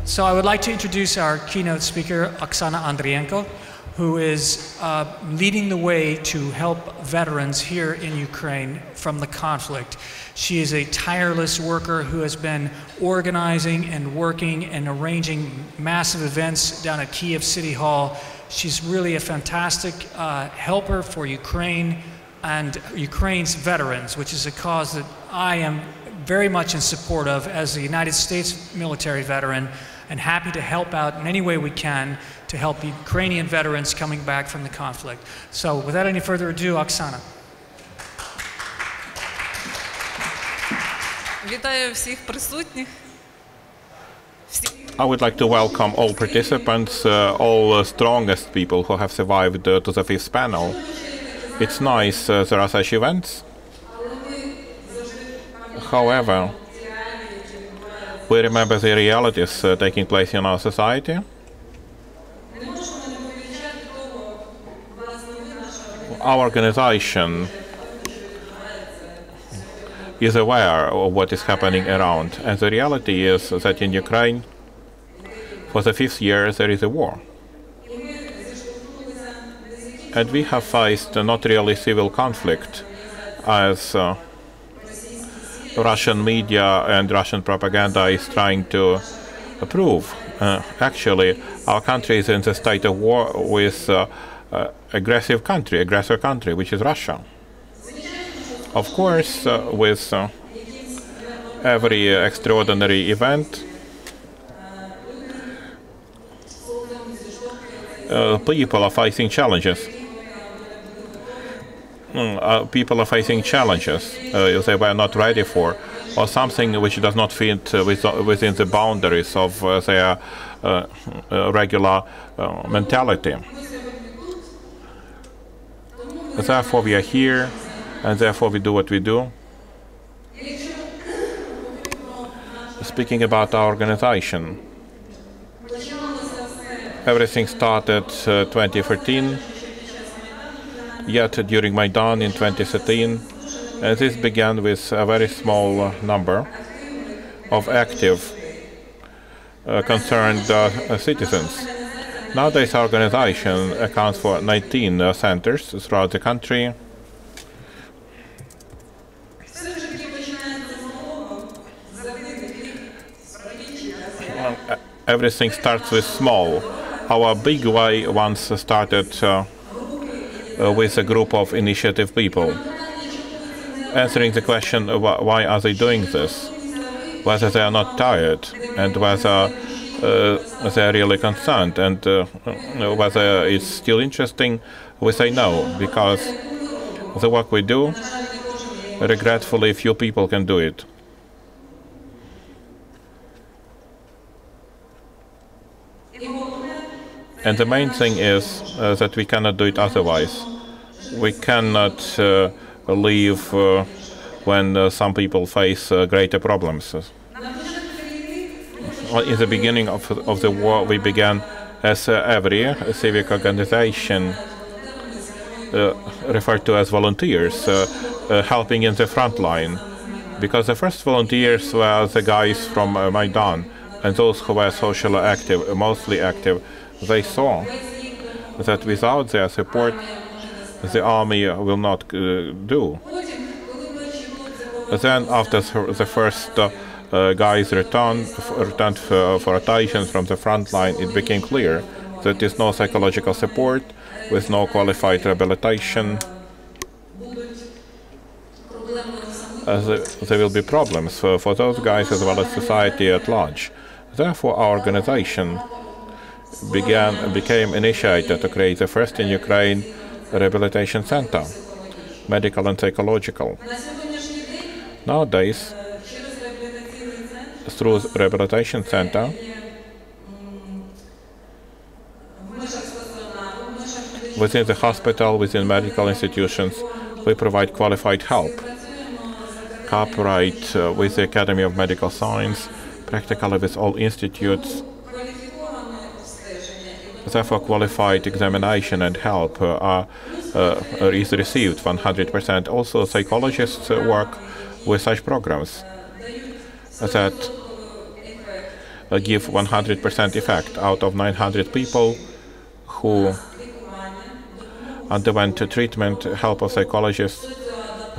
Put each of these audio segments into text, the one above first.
So I would like to introduce our keynote speaker, Oksana Andriienko, who is leading the way to help veterans here in Ukraine from the conflict. She is a tireless worker who has been organizing and working and arranging massive events down at Kyiv City Hall. She's really a fantastic helper for Ukraine and Ukraine's veterans, which is a cause that I am very much in support of as a United States military veteran, and happy to help out in any way we can to help Ukrainian veterans coming back from the conflict. So without any further ado, Oksana. Вітаю всіх присутніх. I would like to welcome all participants, all strongest people who have survived to the fifth panel. It's nice there are such events. However, we remember the realities taking place in our society. Our organization is aware of what is happening around, and the reality is that in Ukraine, for the fifth year, there is a war. And we have faced not really civil conflict, as Russian media and Russian propaganda is trying to prove. Actually, our country is in the state of war with aggressor country, which is Russia. Of course, with every extraordinary event, people are facing challenges. People are facing challenges they were not ready for, or something which does not fit within the boundaries of their regular mentality. Therefore, we are here, and therefore we do what we do. Speaking about our organization, everything started 2013. Yet during Maidan in 2013, this began with a very small number of active, concerned citizens. Nowadays, our organization accounts for 19 centers throughout the country. Everything starts with small. Our big way once started with a group of initiative people, answering the question, why are they doing this? Whether they are not tired, and whether they are really concerned, and whether it's still interesting. We say no, because the work we do, regretfully, few people can do it. And the main thing is that we cannot do it otherwise. We cannot leave when some people face greater problems. In the beginning of the war, we began as every civic organization referred to as volunteers, helping in the front line. Because the first volunteers were the guys from Maidan, and those who were socially active, mostly active. They saw that without their support, the army will not do. Then, after the first guys returned for rotations from the front line, it became clear that there is no psychological support, with no qualified rehabilitation. There will be problems for those guys as well as society at large. Therefore, our organization became initiated to create the first in Ukraine rehabilitation center, medical and psychological. Nowadays, through the rehabilitation center, within the hospital, within medical institutions, we provide qualified help, cooperate with the Academy of Medical Science, practically with all institutes. Therefore, qualified examination and help is received 100%. Also, psychologists work with such programs that give 100% effect. Out of 900 people who underwent treatment, help of psychologists,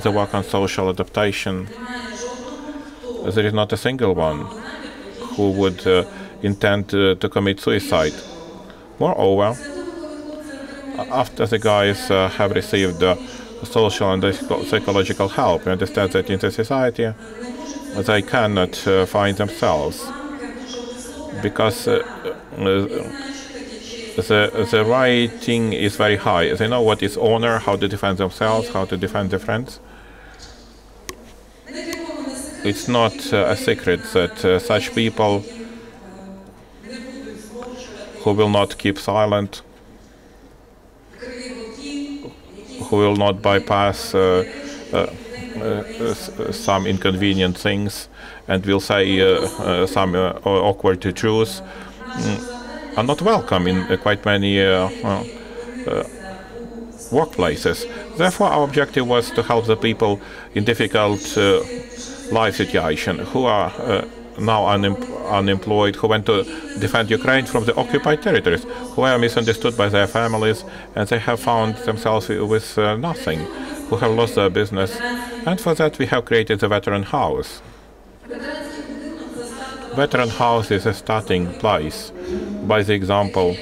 the work on social adaptation, there is not a single one who would intend to commit suicide. Moreover, after the guys have received social and psychological help, we understand that in the society they cannot find themselves because the rating is very high. They know what is honor, how to defend themselves, how to defend their friends. It's not a secret that such people who will not keep silent, who will not bypass some inconvenient things and will say some awkward truths, are not welcome in quite many workplaces. Therefore, our objective was to help the people in difficult life situation who are now unemployed, who went to defend Ukraine from the occupied territories, who are misunderstood by their families, and they have found themselves with nothing, who have lost their business. And for that we have created the Veteran House. Veteran House is a starting place by the example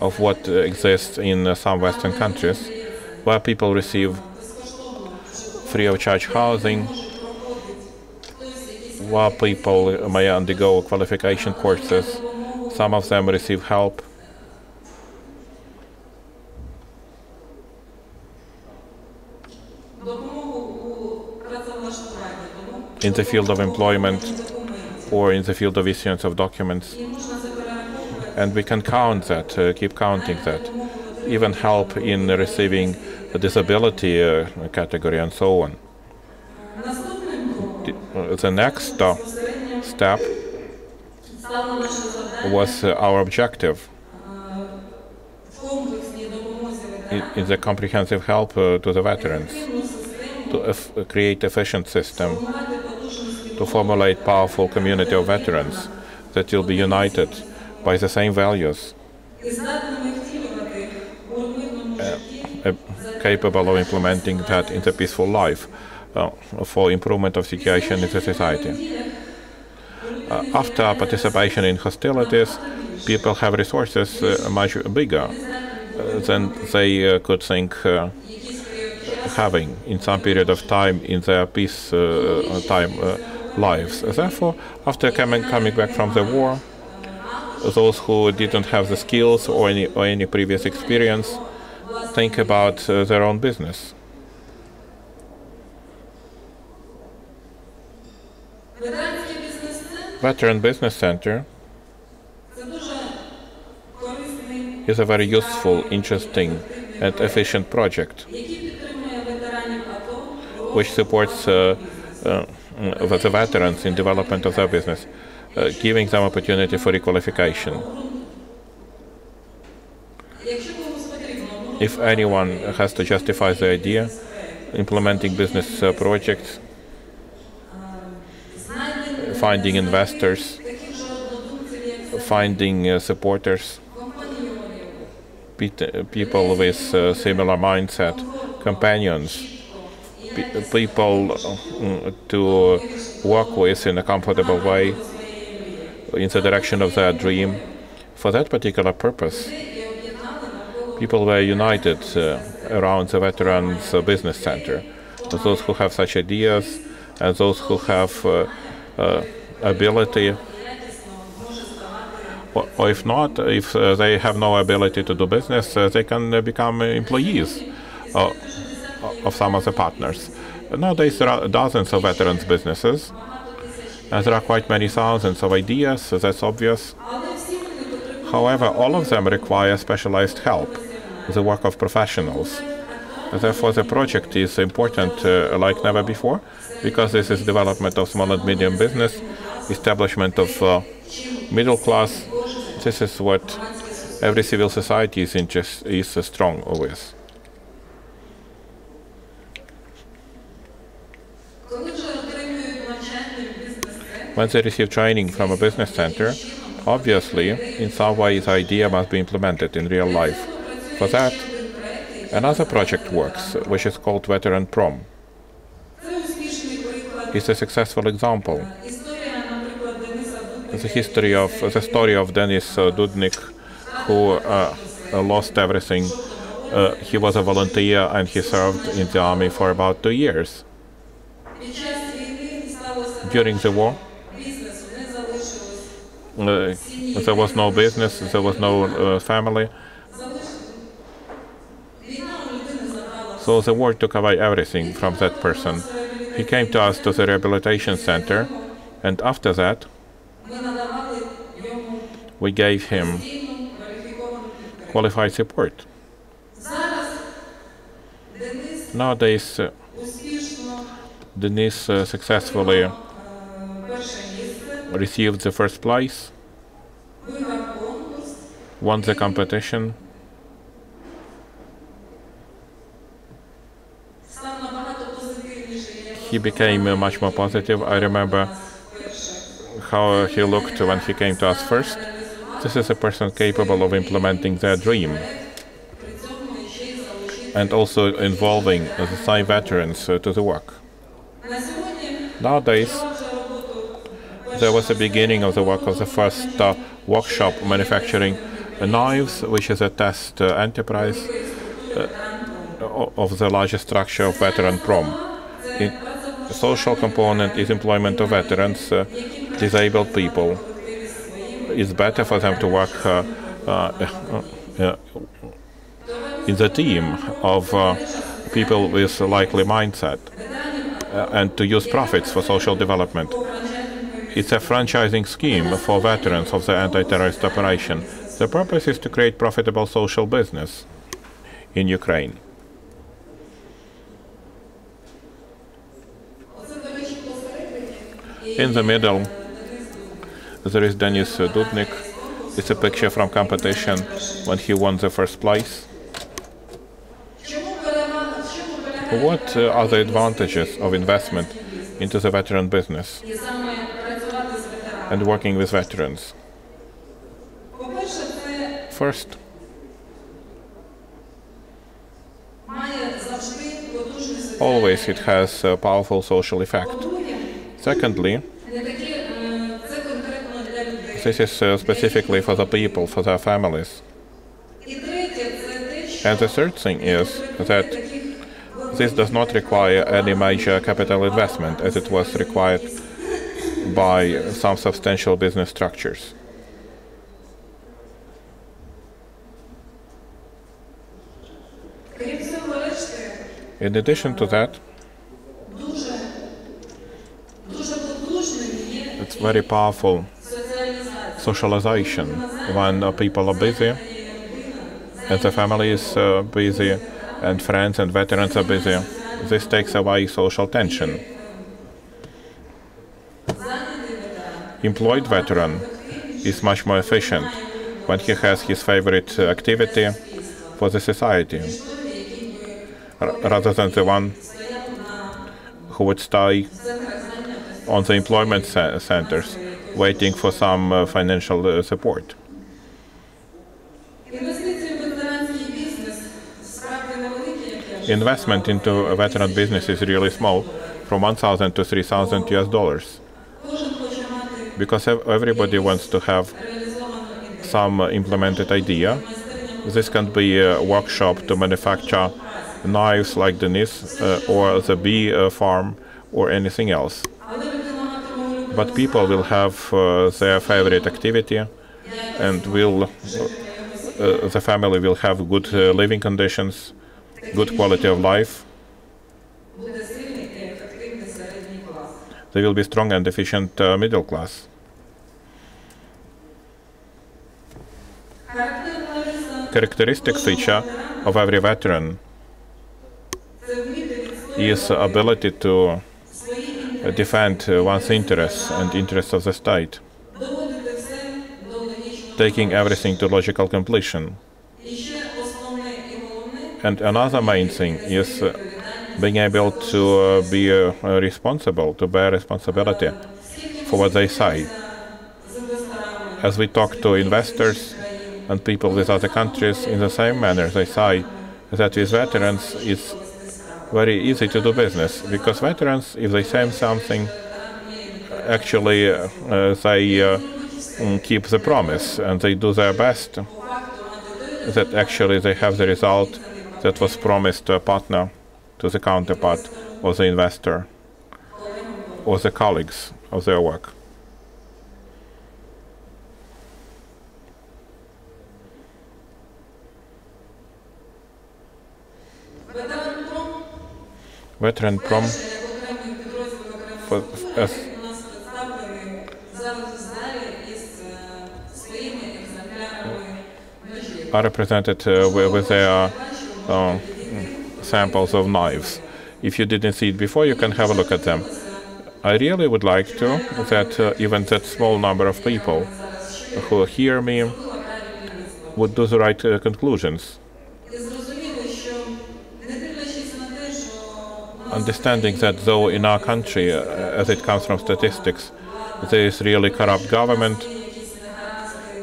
of what exists in some Western countries, where people receive free of charge housing, where people may undergo qualification courses. Some of them receive help. In the field of employment or in the field of issuance of documents. And we can count that, keep counting that. Even help in receiving a disability category and so on. The next step was our objective in the comprehensive help to the veterans, to create efficient system, to formulate powerful community of veterans that will be united by the same values, capable of implementing that in the peaceful life for improvement of situation in the society. After participation in hostilities, people have resources much bigger than they could think having in some period of time in their peace time lives. Therefore, after coming back from the war, those who didn't have the skills or any previous experience think about their own business. Veteran Business Center is a very useful, interesting and efficient project which supports the veterans in development of their business, giving them opportunity for requalification. If anyone has to justify the idea, implementing business projects, finding investors, finding supporters, people with similar mindset, companions, people to work with in a comfortable way in the direction of their dream. For that particular purpose, people were united around the Veterans Business Center. Those who have such ideas and those who have ability, or if not, if they have no ability to do business, they can become employees of some of the partners. Nowadays there are dozens of veterans businesses, and there are quite many thousands of ideas, that's obvious. However, all of them require specialized help, the work of professionals. Therefore, the project is important like never before, because this is development of small and medium business, establishment of middle class. This is what every civil society is strong with. When they receive training from a business center, obviously, in some way, the idea must be implemented in real life. For that, another project works, which is called Veteran Prom. It's a successful example. The story of Denis Dudnik, who lost everything. He was a volunteer and he served in the army for about 2 years. During the war, there was no business, there was no family. So the war took away everything from that person. He came to us to the rehabilitation center, and after that, we gave him qualified support. Nowadays, Denis successfully received the first place, won the competition, he became much more positive. I remember how he looked when he came to us first. This is a person capable of implementing their dream and also involving the Thai veterans to the work. Nowadays, there was a beginning of the work of the first workshop manufacturing knives, which is a test enterprise of the larger structure of Veteran Prom. The social component is employment of veterans, disabled people. It's better for them to work in the team of people with a likely mindset and to use profits for social development. It's a franchising scheme for veterans of the anti-terrorist operation. The purpose is to create profitable social business in Ukraine. In the middle, there is Denis Dudnik. It's a picture from competition when he won the first place. What are the advantages of investment into the veteran business and working with veterans? First, always it has a powerful social effect. Secondly, this is specifically for the people, for their families. And the third thing is that this does not require any major capital investment as it was required by some substantial business structures. In addition to that, it's very powerful socialization when people are busy and the family is busy and friends and veterans are busy. This takes away social tension. Employed veteran is much more efficient when he has his favorite activity for the society, rather than the one who would stay on the employment centers waiting for some financial support. Investment into a veteran business is really small, from $1,000 to $3,000 US, because everybody wants to have some implemented idea. This can be a workshop to manufacture knives like Denis or the bee farm or anything else. But people will have their favorite activity and the family will have good living conditions, good quality of life. They will be strong and efficient middle class. Characteristic feature of every veteran is ability to defend one's interests and interests of the state, taking everything to logical completion. And another main thing is being able to be responsible, to bear responsibility for what they say. As we talk to investors and people with other countries, in the same manner they say that with veterans it's very easy to do business, because veterans, if they say something, actually they keep the promise and they do their best, that actually they have the result that was promised to a partner, to the counterpart, or the investor, or the colleagues of their work. Veteran Prom are represented with their samples of knives. If you didn't see it before, you can have a look at them. I really would like to that even that small number of people who hear me would do the right conclusions. Understanding that though in our country, as it comes from statistics, there is really corrupt government,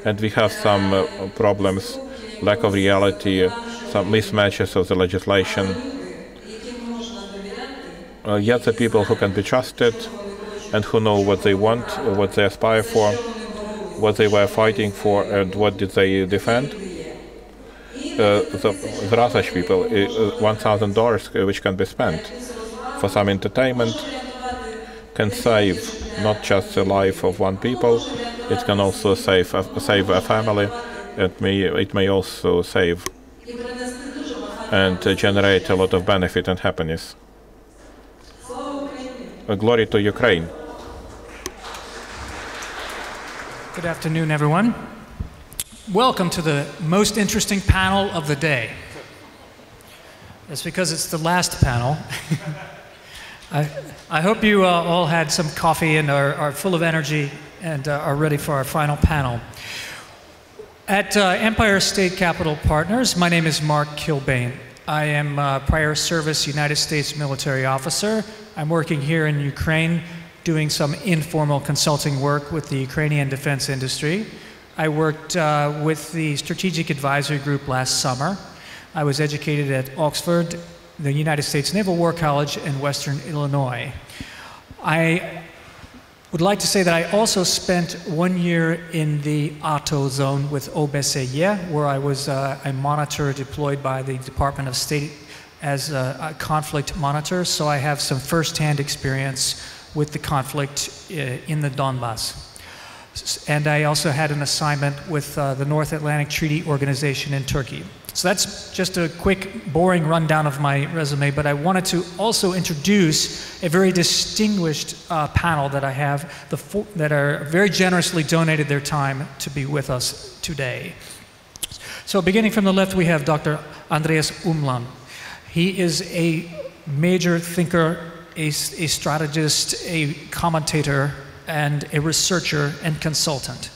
and we have some problems, lack of reality, some mismatches of the legislation. Yet the people who can be trusted and who know what they want, what they aspire for, what they were fighting for, and what did they defend. There are such people, $1,000 which can be spent for some entertainment can save not just the life of one people, it can also save a family, it may also save and generate a lot of benefit and happiness. Glory to Ukraine. Good afternoon, everyone. Welcome to the most interesting panel of the day. That's because it's the last panel. I hope you all had some coffee and are full of energy and are ready for our final panel. At Empire State Capital Partners, my name is Mark Kilbane. I am a prior service United States military officer. I'm working here in Ukraine doing some informal consulting work with the Ukrainian defense industry. I worked with the Strategic Advisory Group last summer. I was educated at Oxford, the United States Naval War College in Western Illinois. I would like to say that I also spent 1 year in the NATO zone with OBSE, where I was a monitor deployed by the Department of State as a conflict monitor, so I have some first-hand experience with the conflict in the Donbass. And I also had an assignment with the North Atlantic Treaty Organization in Turkey. So that's just a quick, boring rundown of my resume, but I wanted to also introduce a very distinguished panel that I have, that are very generously donated their time to be with us today. So beginning from the left, we have Dr. Andreas Umland. He is a major thinker, a strategist, a commentator, and a researcher and consultant.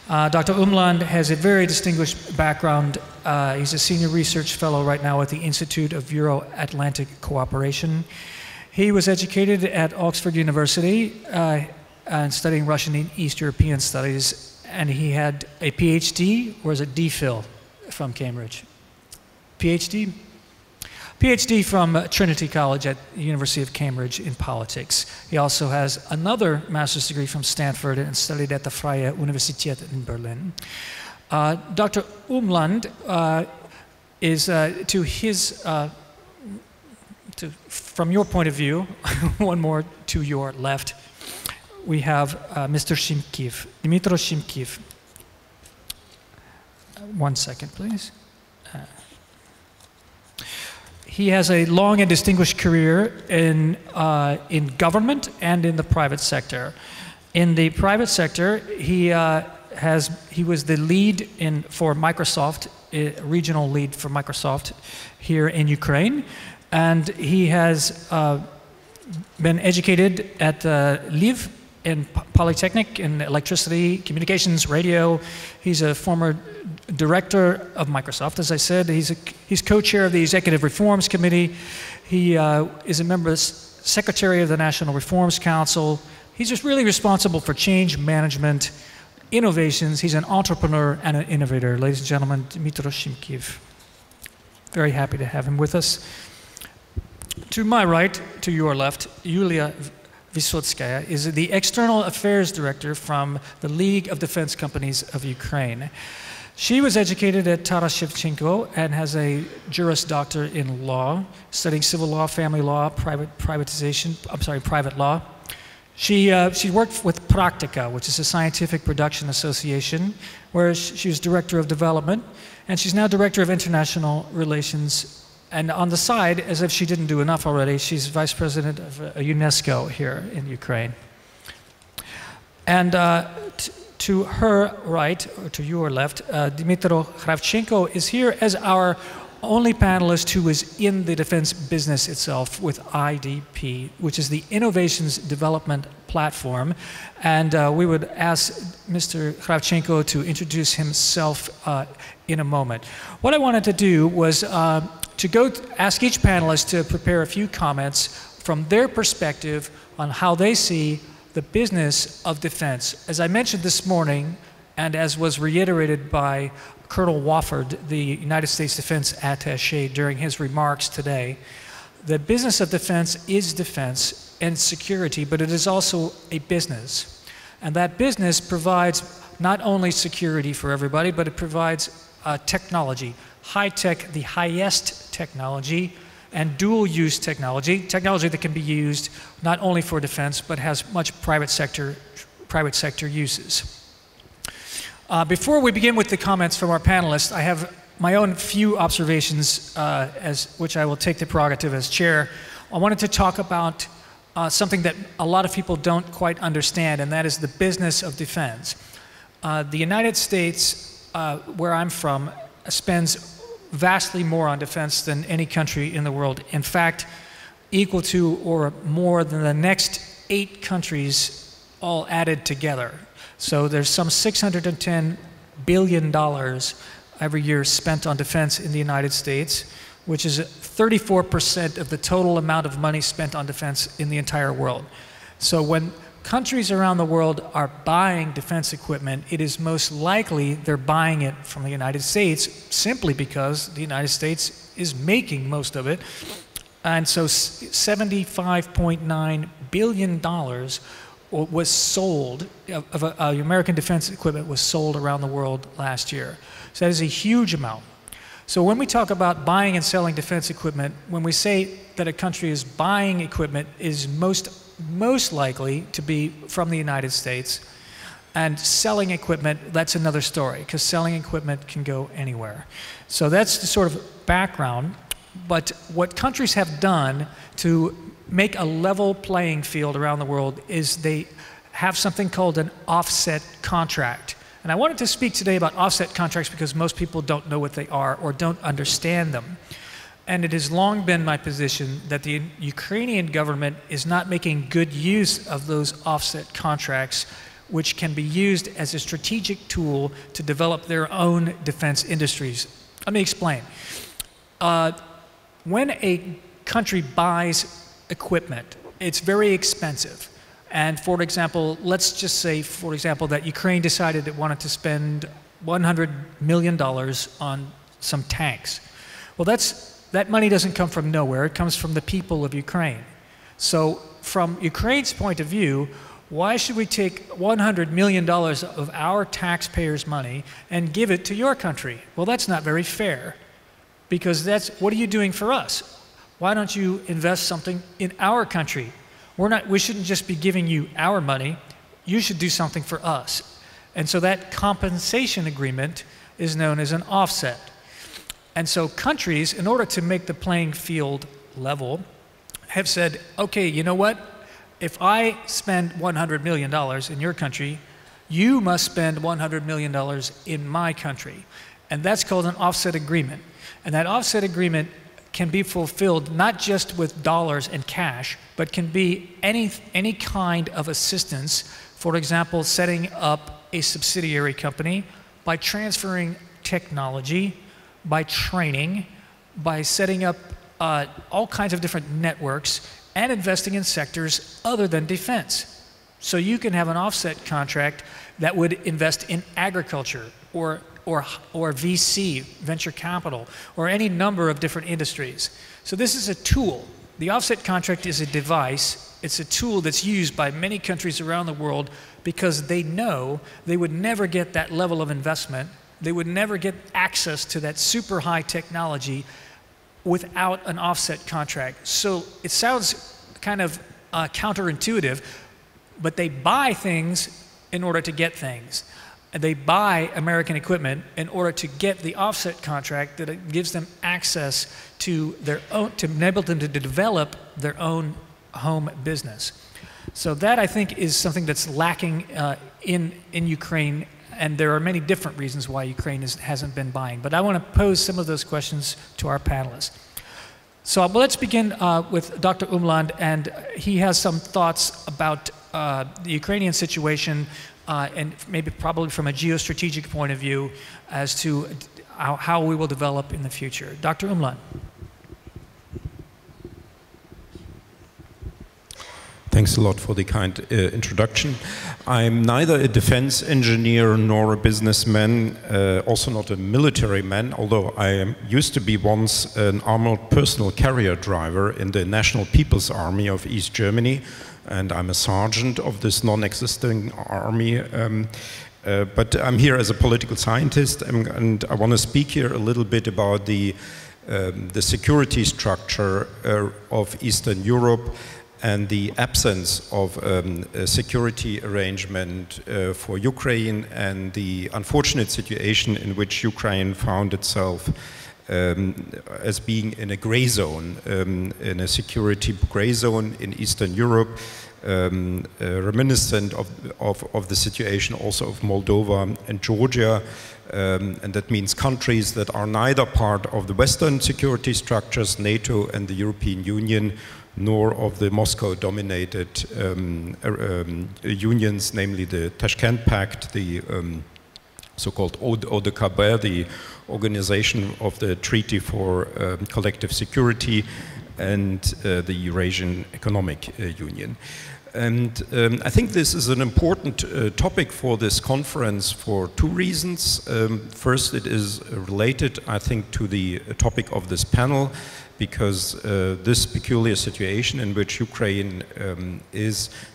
Dr. Umland has a very distinguished background. He's a senior research fellow right now at the Institute of Euro-Atlantic Cooperation. He was educated at Oxford University and studying Russian and East European studies, and he had a PhD, or is it DPhil from Cambridge? PhD? PhD from Trinity College at the University of Cambridge in politics. He also has another master's degree from Stanford and studied at the Freie Universität in Berlin. Dr. Umland is, from your point of view, one more to your left, we have Mr. Shymkiv, Dmytro Shymkiv. 1 second, please. He has a long and distinguished career in government and in the private sector. In the private sector, he was the lead for Microsoft, regional lead for Microsoft here in Ukraine, and he has been educated at Lviv in Polytechnic in electricity, communications, radio. He's a former director of Microsoft, as I said. He's co-chair of the Executive Reforms Committee. He is a member, secretary of the National Reforms Council. He's just really responsible for change management, innovations. He's an entrepreneur and an innovator. Ladies and gentlemen, Dmytro Shymkiv. Very happy to have him with us. To my right, to your left, Yullia Vysotska is the External Affairs Director from the League of Defense Companies of Ukraine. She was educated at Kravchenko and has a Juris Doctor in law, studying civil law, family law, private law. She worked with Praktika, which is a scientific production association, where she was Director of Development, and she's now Director of International Relations. And on the side, as if she didn't do enough already, she's Vice President of UNESCO here in Ukraine. And to her right, or to your left, Dmytro Kravchenko is here as our only panelist who is in the defense business itself with IDP, which is the Innovations Development Platform. And we would ask Mr. Kravchenko to introduce himself in a moment. What I wanted to do was to ask each panelist to prepare a few comments from their perspective on how they see the business of defense. As I mentioned this morning, and as was reiterated by Colonel Wofford, the United States Defense Attaché, during his remarks today, the business of defense is defense and security, but it is also a business. And that business provides not only security for everybody, but it provides technology, high-tech, the highest technology, and dual-use technology that can be used not only for defense, but has much private sector uses. Before we begin with the comments from our panelists, I have my own few observations, which I will take the prerogative as chair. I wanted to talk about something that a lot of people don't quite understand, and that is the business of defense. The United States, where I'm from, spends vastly more on defense than any country in the world. In fact, equal to or more than the next 8 countries all added together. So there's some $610 billion every year spent on defense in the United States, which is 34% of the total amount of money spent on defense in the entire world. So when countries around the world are buying defense equipment, it is most likely they're buying it from the United States simply because the United States is making most of it. And so $75.9 billion was sold, of American defense equipment was sold around the world last year. So that is a huge amount. So when we talk about buying and selling defense equipment, when we say that a country is buying equipment, is most likely to be from the United States, and selling equipment, that's another story, because selling equipment can go anywhere. So that's the sort of background. But what countries have done to make a level playing field around the world is they have something called an offset contract. And I wanted to speak today about offset contracts because most people don't know what they are or don't understand them. And it has long been my position that the Ukrainian government is not making good use of those offset contracts, which can be used as a strategic tool to develop their own defense industries. Let me explain. When a country buys equipment, it's very expensive. And for example, let's just say, for example, that Ukraine decided it wanted to spend $100 million on some tanks. Well, that money doesn't come from nowhere. It comes from the people of Ukraine. So from Ukraine's point of view, why should we take $100 million of our taxpayers' money and give it to your country? Well, that's not very fair, because what are you doing for us? Why don't you invest something in our country? We shouldn't just be giving you our money. You should do something for us. And so that compensation agreement is known as an offset. And so countries, in order to make the playing field level, have said, okay, you know what? If I spend $100 million in your country, you must spend $100 million in my country. And that's called an offset agreement. And that offset agreement can be fulfilled not just with dollars and cash, but can be any kind of assistance. For example, setting up a subsidiary company by transferring technology, by training, by setting up all kinds of different networks, and investing in sectors other than defense. So you can have an offset contract that would invest in agriculture or VC, venture capital, or any number of different industries. So this is a tool. The offset contract is a device. It's a tool that's used by many countries around the world because they know they would never get that level of investment. They would never get access to that super high technology without an offset contract. So it sounds kind of counterintuitive, but they buy things in order to get things. And they buy American equipment in order to get the offset contract that it gives them access to their own, to enable them to develop their own home business. So that, I think, is something that's lacking in Ukraine, and there are many different reasons why Ukraine hasn't been buying. But I want to pose some of those questions to our panelists. So let's begin with Dr. Umland, and he has some thoughts about the Ukrainian situation, and maybe probably from a geostrategic point of view as to how we will develop in the future. Dr. Umland. Thanks a lot for the kind introduction. I'm neither a defense engineer nor a businessman, also not a military man, although I used to be once an armored personal carrier driver in the National People's Army of East Germany, and I'm a sergeant of this non-existing army. But I'm here as a political scientist, and I want to speak here a little bit about the security structure of Eastern Europe and the absence of a security arrangement for Ukraine, and the unfortunate situation in which Ukraine found itself as being in a gray zone, in a security gray zone in Eastern Europe, reminiscent of the situation also of Moldova and Georgia. And that means countries that are neither part of the Western security structures, NATO and the European Union, nor of the Moscow-dominated unions, namely the Tashkent Pact, the so-called ODKB, the Organization of the Treaty for Collective Security, and the Eurasian Economic Union. And I think this is an important topic for this conference for two reasons. First, it is related, I think, to the topic of this panel, because this peculiar situation in which Ukraine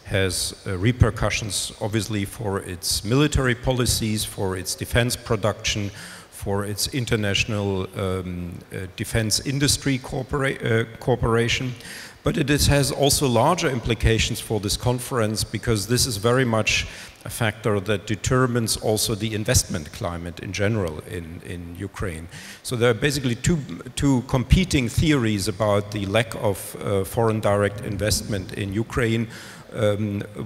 has repercussions, obviously, for its military policies, for its defense production, for its international defense industry cooperation. But it has also larger implications for this conference, because this is very much a factor that determines also the investment climate in general in Ukraine. So there are basically two competing theories about the lack of foreign direct investment in Ukraine.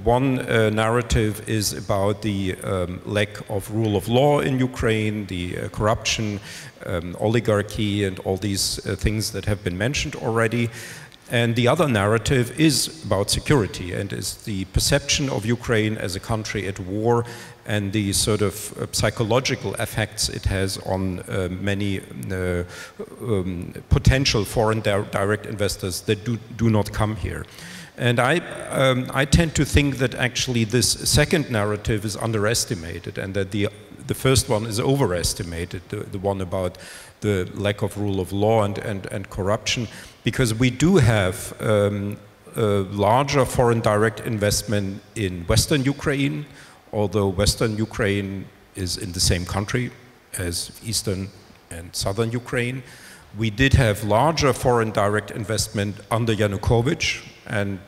One narrative is about the lack of rule of law in Ukraine, the corruption, oligarchy, and all these things that have been mentioned already. And the other narrative is about security, and is the perception of Ukraine as a country at war, and the sort of psychological effects it has on many potential foreign direct investors that do not come here. And I tend to think that actually this second narrative is underestimated, and that the first one is overestimated, the one about the lack of rule of law and corruption, because we do have larger foreign direct investment in Western Ukraine, although Western Ukraine is in the same country as Eastern and Southern Ukraine. We did have larger foreign direct investment under Yanukovych, and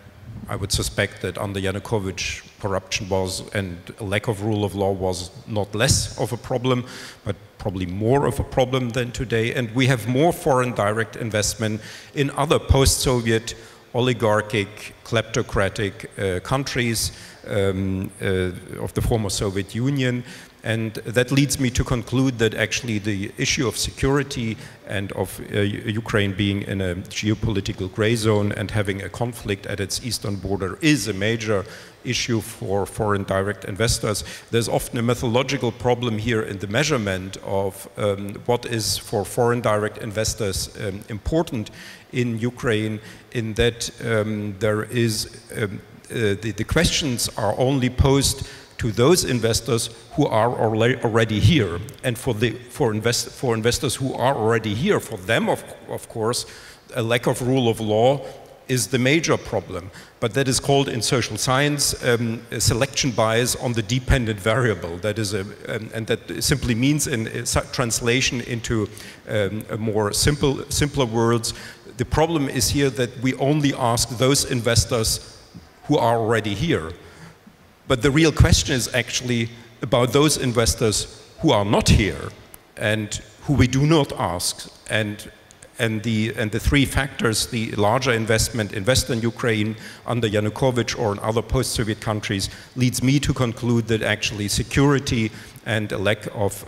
I would suspect that under Yanukovych corruption was, and a lack of rule of law was not less of a problem, but probably more of a problem than today. And we have more foreign direct investment in other post-Soviet oligarchic, kleptocratic countries of the former Soviet Union. And that leads me to conclude that actually the issue of security and of Ukraine being in a geopolitical gray zone and having a conflict at its eastern border is a major issue for foreign direct investors. There's often a methodological problem here in the measurement of what is for foreign direct investors important in Ukraine, in that there is the questions are only posed to those investors who are already here. And for investors who are already here, for them, of course, a lack of rule of law is the major problem. But that is called in social science a selection bias on the dependent variable. That is and that simply means in translation into a more simpler words, the problem is here that we only ask those investors who are already here. But the real question is actually about those investors who are not here and who we do not ask. And the three factors, the larger investment in Western Ukraine under Yanukovych or in other post-Soviet countries, leads me to conclude that actually security and a lack of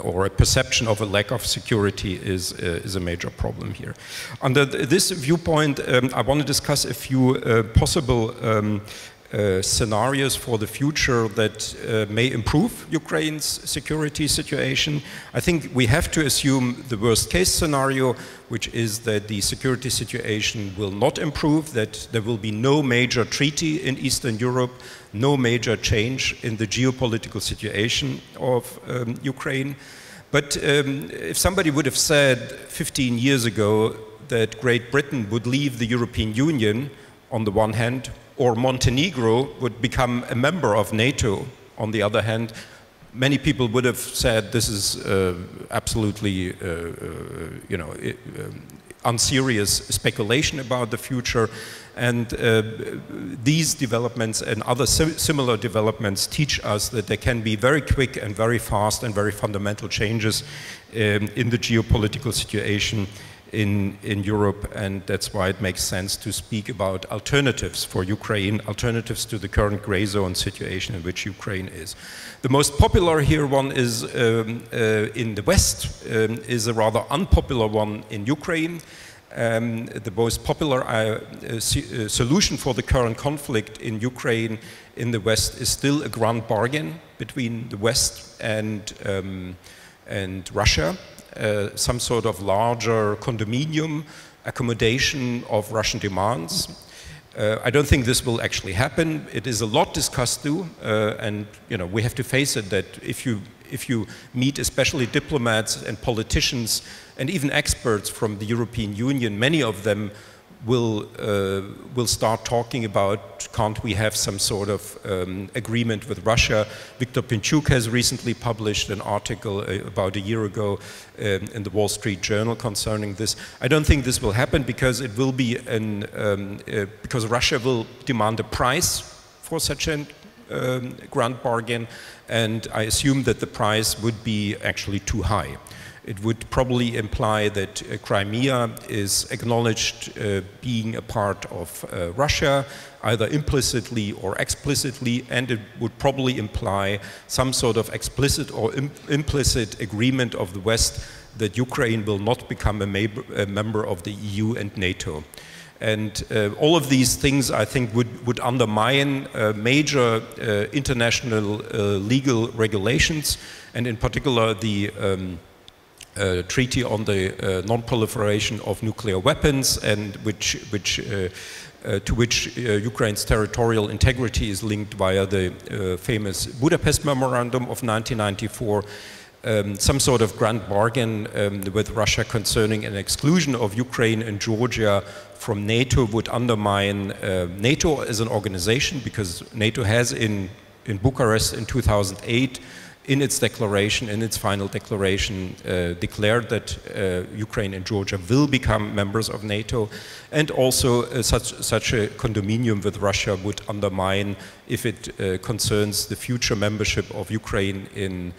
or a perception of a lack of security is a major problem here. Under this viewpoint, I want to discuss a few possible scenarios for the future that may improve Ukraine's security situation. I think we have to assume the worst case scenario, which is that the security situation will not improve, that there will be no major treaty in Eastern Europe, no major change in the geopolitical situation of Ukraine. But if somebody would have said 15 years ago that Great Britain would leave the European Union on the one hand, or Montenegro would become a member of NATO on the other hand, many people would have said this is absolutely unserious speculation about the future. And these developments and other similar developments teach us that there can be very quick and very fast and very fundamental changes in the geopolitical situation in Europe, and that's why it makes sense to speak about alternatives for Ukraine, alternatives to the current gray zone situation in which Ukraine is. The most popular here one is in the West, is a rather unpopular one in Ukraine. The most popular solution for the current conflict in Ukraine in the West is still a grand bargain between the West and Russia. Some sort of larger condominium accommodation of Russian demands. I don't think this will actually happen. It is a lot discussed too, and we have to face it that if you meet especially diplomats and politicians and even experts from the European Union, many of them will start talking about, can't we have some sort of agreement with Russia? Viktor Pinchuk has recently published an article about a year ago in the Wall Street Journal concerning this. I don't think this will happen because it will be because Russia will demand a price for such a grand bargain, and I assume that the price would be actually too high. It would probably imply that Crimea is acknowledged being a part of Russia, either implicitly or explicitly, and it would probably imply some sort of explicit or implicit agreement of the West that Ukraine will not become a member of the EU and NATO. And all of these things, I think, would undermine major international legal regulations, and in particular the treaty on the non-proliferation of nuclear weapons, and to which Ukraine's territorial integrity is linked via the famous Budapest Memorandum of 1994. Some sort of grand bargain with Russia concerning an exclusion of Ukraine and Georgia from NATO would undermine NATO as an organization, because NATO has in Bucharest in 2008 in its declaration, in its final declaration, declared that Ukraine and Georgia will become members of NATO, and also such a condominium with Russia would undermine, if it concerns the future membership of Ukraine in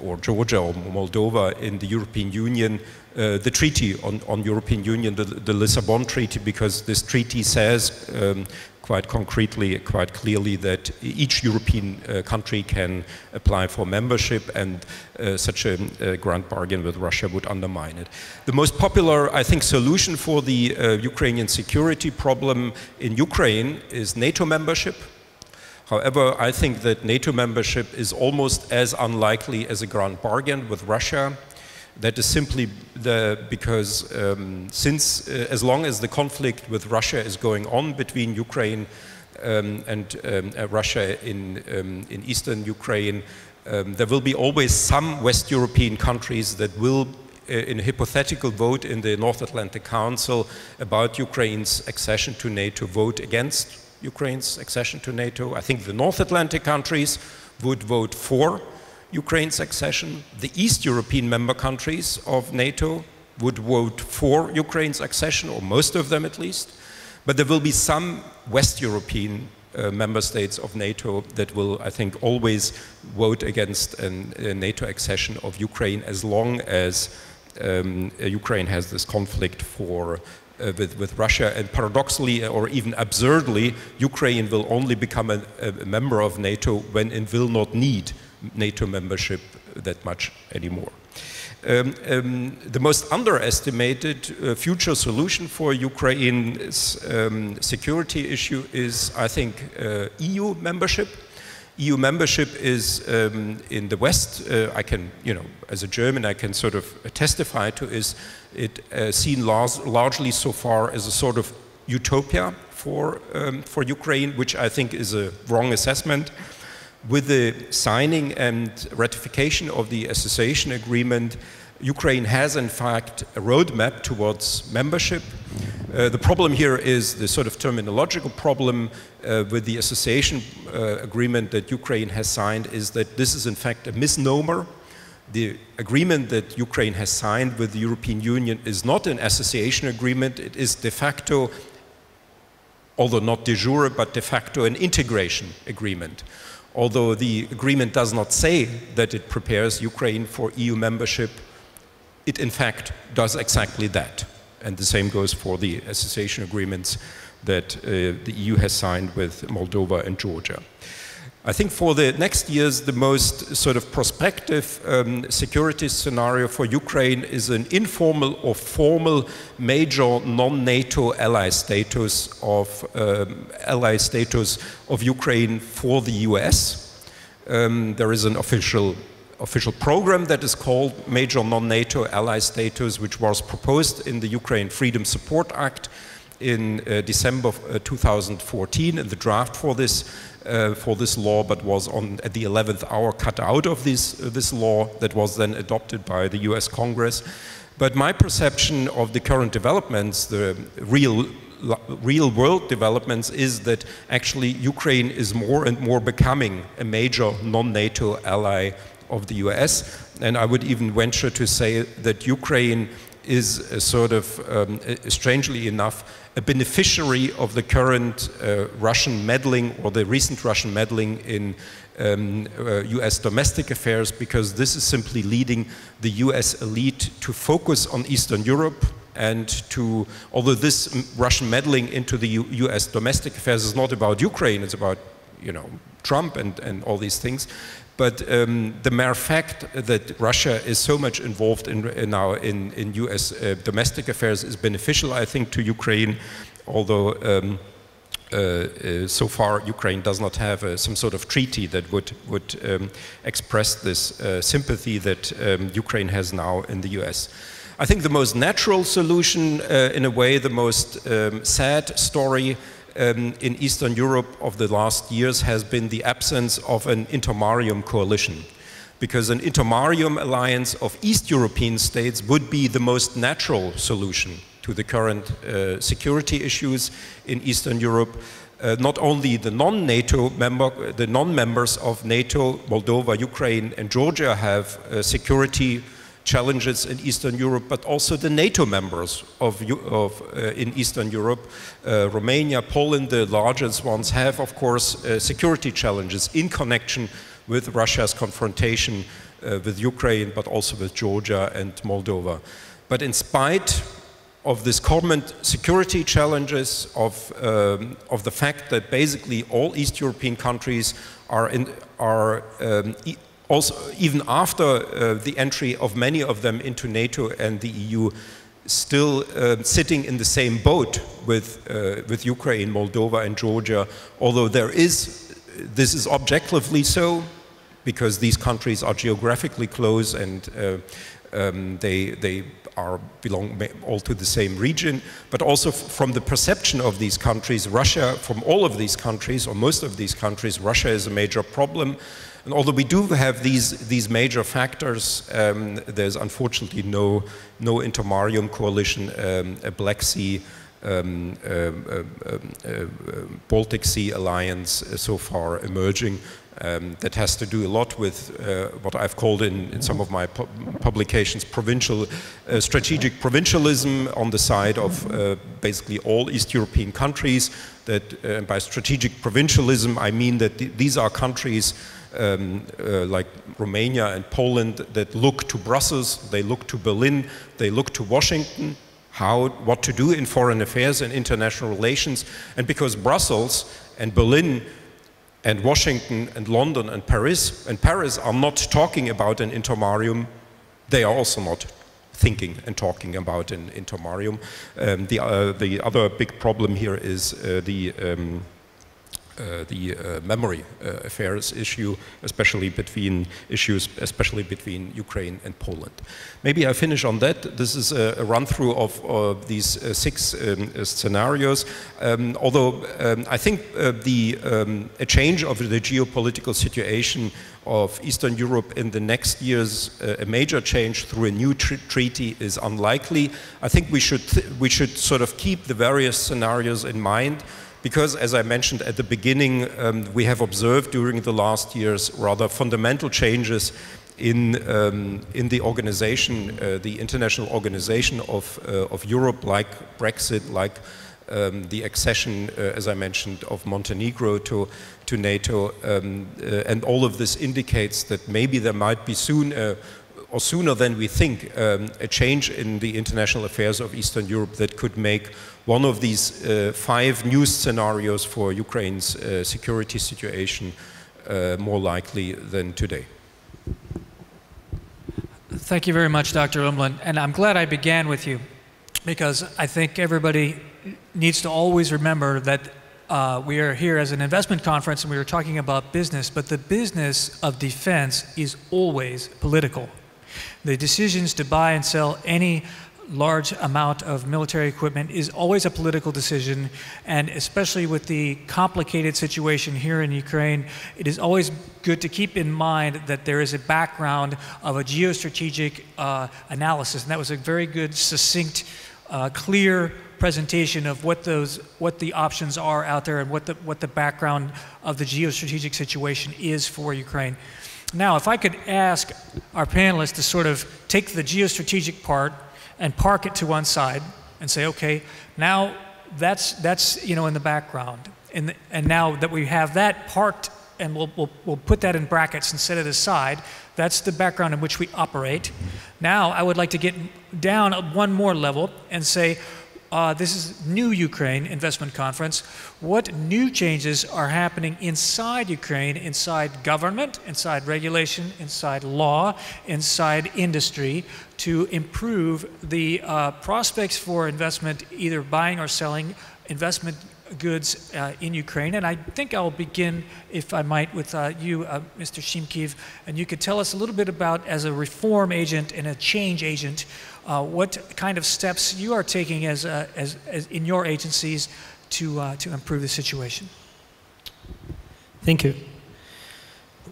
or Georgia or Moldova in the European Union, the treaty on European Union, the Lisbon Treaty, because this treaty says quite concretely, quite clearly, that each European country can apply for membership, and such a grand bargain with Russia would undermine it. The most popular, I think, solution for the Ukrainian security problem in Ukraine is NATO membership. However, I think that NATO membership is almost as unlikely as a grand bargain with Russia. That is simply because since as long as the conflict with Russia is going on between Ukraine and Russia in eastern Ukraine, there will be always some West European countries that will, in a hypothetical vote in the North Atlantic Council about Ukraine's accession to NATO, vote against Ukraine's accession to NATO. I think the North Atlantic countries would vote for Ukraine's accession. The East European member countries of NATO would vote for Ukraine's accession, or most of them at least. But there will be some West European member states of NATO that will, I think, always vote against a NATO accession of Ukraine as long as Ukraine has this conflict with Russia. And paradoxically, or even absurdly, Ukraine will only become a member of NATO when it will not need NATO membership that much anymore. The most underestimated future solution for Ukraine's security issue is, I think, EU membership. EU membership is in the West, I can, as a German, I can sort of testify to, is it seen largely so far as a sort of utopia for Ukraine, which I think is a wrong assessment. With the signing and ratification of the association agreement, Ukraine has in fact a roadmap towards membership. The problem here is the sort of terminological problem with the association agreement that Ukraine has signed, is that this is in fact a misnomer. The agreement that Ukraine has signed with the European Union is not an association agreement, it is de facto, although not de jure, but de facto an integration agreement. Although the agreement does not say that it prepares Ukraine for EU membership, it in fact does exactly that. And the same goes for the association agreements that the EU has signed with Moldova and Georgia. I think for the next years, the most sort of prospective security scenario for Ukraine is an informal or formal major non-NATO ally status of Ukraine for the US. There is an official program that is called Major Non-NATO Ally Status, which was proposed in the Ukraine Freedom Support Act in December 2014, and the draft for this law, but was at the 11th hour cut out of this law that was then adopted by the US Congress. But my perception of the current developments, the real world developments, is that actually Ukraine is more and more becoming a major non-NATO ally of the US, and I would even venture to say that Ukraine is a sort of, strangely enough, a beneficiary of the current Russian meddling, or the recent Russian meddling in US domestic affairs, because this is simply leading the US elite to focus on Eastern Europe, and to, although this Russian meddling into the US domestic affairs is not about Ukraine, it's about, Trump and all these things. But the mere fact that Russia is so much involved in US domestic affairs is beneficial, I think, to Ukraine, although so far Ukraine does not have some sort of treaty that would express this sympathy that Ukraine has now in the US. I think the most natural solution, in a way, the most sad story in Eastern Europe of the last years has been the absence of an intermarium coalition, because an intermarium alliance of East European states would be the most natural solution to the current security issues in Eastern Europe. Not only the non-members of NATO, Moldova, Ukraine and Georgia have security challenges in Eastern Europe, but also the NATO members in Eastern Europe, Romania, Poland, the largest ones, have, of course, security challenges in connection with Russia's confrontation with Ukraine, but also with Georgia and Moldova. But in spite of this common security challenges, of the fact that basically all East European countries are also, even after the entry of many of them into NATO and the EU, still sitting in the same boat with Ukraine, Moldova and Georgia, although this is objectively so, because these countries are geographically close and They belong all to the same region, but also from the perception of these countries, Russia, from all of these countries, or most of these countries, Russia is a major problem. And although we do have these major factors, there's unfortunately no intermarium coalition, a Black Sea, Baltic Sea alliance so far emerging. That has to do a lot with what I've called in some of my publications strategic provincialism on the side of basically all East European countries. That by strategic provincialism I mean that these are countries like Romania and Poland that look to Brussels, they look to Berlin, they look to Washington, what to do in foreign affairs and international relations. And because Brussels and Berlin and Washington and London and Paris are not talking about an intermarium, they are also not thinking and talking about an intermarium. The other big problem here is the memory affairs issue, especially between Ukraine and Poland. Maybe I finish on that. This is a run-through of these 6 scenarios. Although I think a change of the geopolitical situation of Eastern Europe in the next years, a major change through a new treaty is unlikely. I think we should sort of keep the various scenarios in mind, because, as I mentioned at the beginning, we have observed during the last years rather fundamental changes in the organization, the international organization of Europe, like Brexit, like the accession, as I mentioned, of Montenegro to NATO, and all of this indicates that maybe there might be soon, or sooner than we think, a change in the international affairs of Eastern Europe that could make one of these 5 new scenarios for Ukraine's security situation more likely than today. Thank you very much, Dr. Umland. And I'm glad I began with you, because I think everybody needs to always remember that we are here as an investment conference and we are talking about business, but the business of defense is always political. The decisions to buy and sell any large amount of military equipment is always a political decision, and especially with the complicated situation here in Ukraine, it is always good to keep in mind that there is a background of a geostrategic analysis, and that was a very good, succinct, clear presentation of what the options are out there and what the background of the geostrategic situation is for Ukraine. Now, if I could ask our panelists to sort of take the geostrategic part and park it to one side and say, okay, now that's in the background, and now that we have that parked, and we'll put that in brackets and set it aside. That's the background in which we operate. Now I would like to get down one more level and say, this is New Ukraine Investment Conference. What new changes are happening inside Ukraine, inside government, inside regulation, inside law, inside industry, to improve the prospects for investment, either buying or selling investment goods in Ukraine? And I think I'll begin, if I might, with you, Mr. Shymkiv, and you could tell us a little bit about, as a reform agent and a change agent, what kind of steps you are taking as in your agencies to improve the situation. Thank you.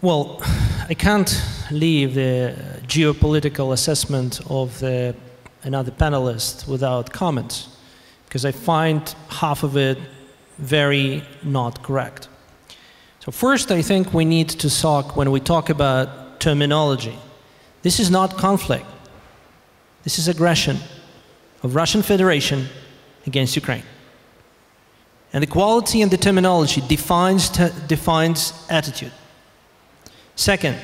Well, I can't leave the geopolitical assessment of another panelist without comments, because I find half of it very not correct. So first, I think we need to talk, when we talk about terminology, this is not conflict. This is aggression of Russian Federation against Ukraine. And the quality and the terminology defines attitude. Second,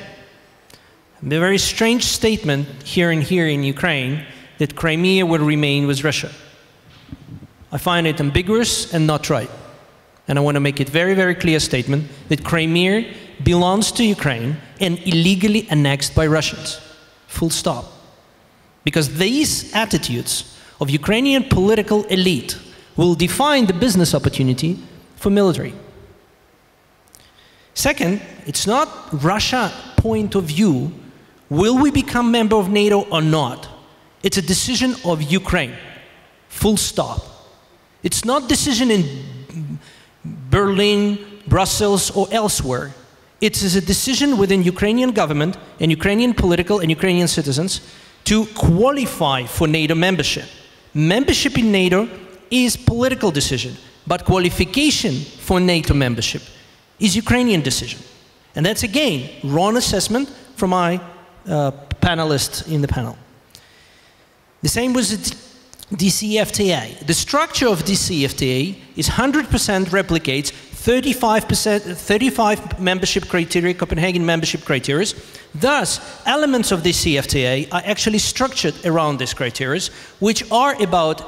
the very strange statement here in Ukraine that Crimea will remain with Russia. I find it ambiguous and not right. And I want to make it very, very clear statement that Crimea belongs to Ukraine and illegally annexed by Russians. Full stop. Because these attitudes of Ukrainian political elite will define the business opportunity for military. Second, it's not Russia's point of view Will we become member of NATO or not? It's a decision of Ukraine, full stop. It's not decision in Berlin, Brussels, or elsewhere. It is a decision within Ukrainian government and Ukrainian political and Ukrainian citizens to qualify for NATO membership. Membership in NATO is political decision, but qualification for NATO membership is Ukrainian decision. And that's again, wrong assessment from my panelists in the panel. The same was DCFTA. The structure of DCFTA is 100% replicates 35 membership criteria, Copenhagen membership criteria. Thus, elements of the CFTA are actually structured around these criteria, which are about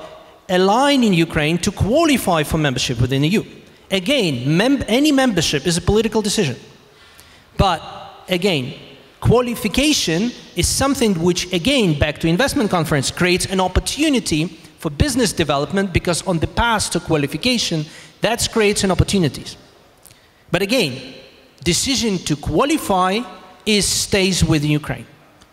aligning Ukraine to qualify for membership within the EU. Again, any membership is a political decision. But again, qualification is something which, again, back to investment conference, creates an opportunity for business development, because on the path to qualification, that creates an opportunities. But again, decision to qualify stays with Ukraine.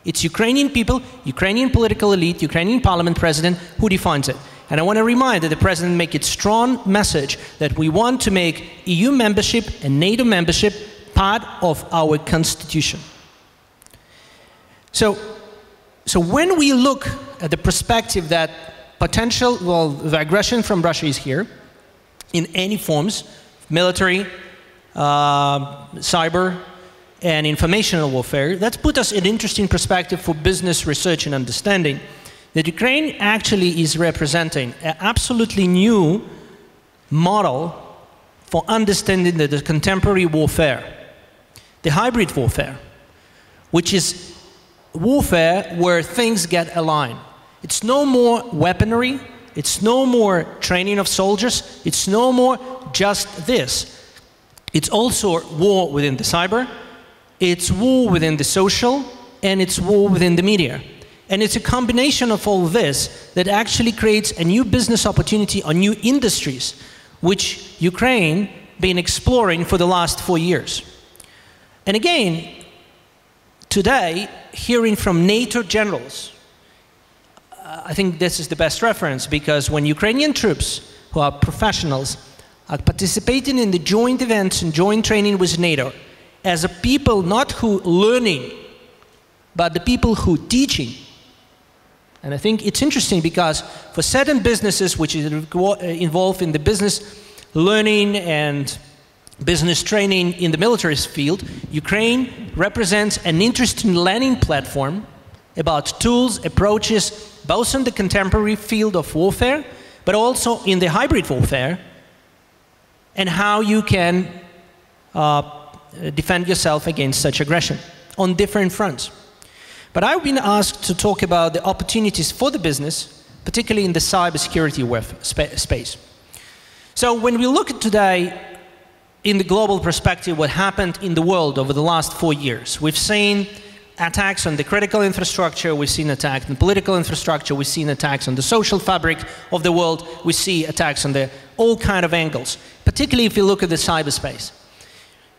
It's Ukrainian people, Ukrainian political elite, Ukrainian parliament president who defines it. And I want to remind that the president make it strong message that we want to make EU membership and NATO membership part of our constitution. So when we look at the perspective that potential, well, the aggression from Russia is here in any forms, military, cyber, and informational warfare, that's put us in interesting perspective for business research and understanding that Ukraine actually is representing an absolutely new model for understanding the contemporary warfare, the hybrid warfare, which is warfare where things get aligned. It's no more weaponry, it's no more training of soldiers, it's no more just this. It's also war within the cyber, it's war within the social, and it's war within the media. And it's a combination of all this that actually creates a new business opportunity or new industries, which Ukraine been exploring for the last 4 years. And again, today, hearing from NATO generals, I think this is the best reference, because when Ukrainian troops, who are professionals, are participating in the joint events and joint training with NATO, as a people not who learning, but the people who teaching. And I think it's interesting because for certain businesses which is involved in the business learning and business training in the military field, Ukraine represents an interesting learning platform about tools, approaches, both in the contemporary field of warfare, but also in the hybrid warfare, and how you can defend yourself against such aggression on different fronts. But I've been asked to talk about the opportunities for the business, particularly in the cybersecurity space. So when we look at today, in the global perspective, what happened in the world over the last 4 years, we've seen attacks on the critical infrastructure, we've seen attacks on political infrastructure, we've seen attacks on the social fabric of the world, we see attacks on all kind of angles, particularly if you look at the cyberspace.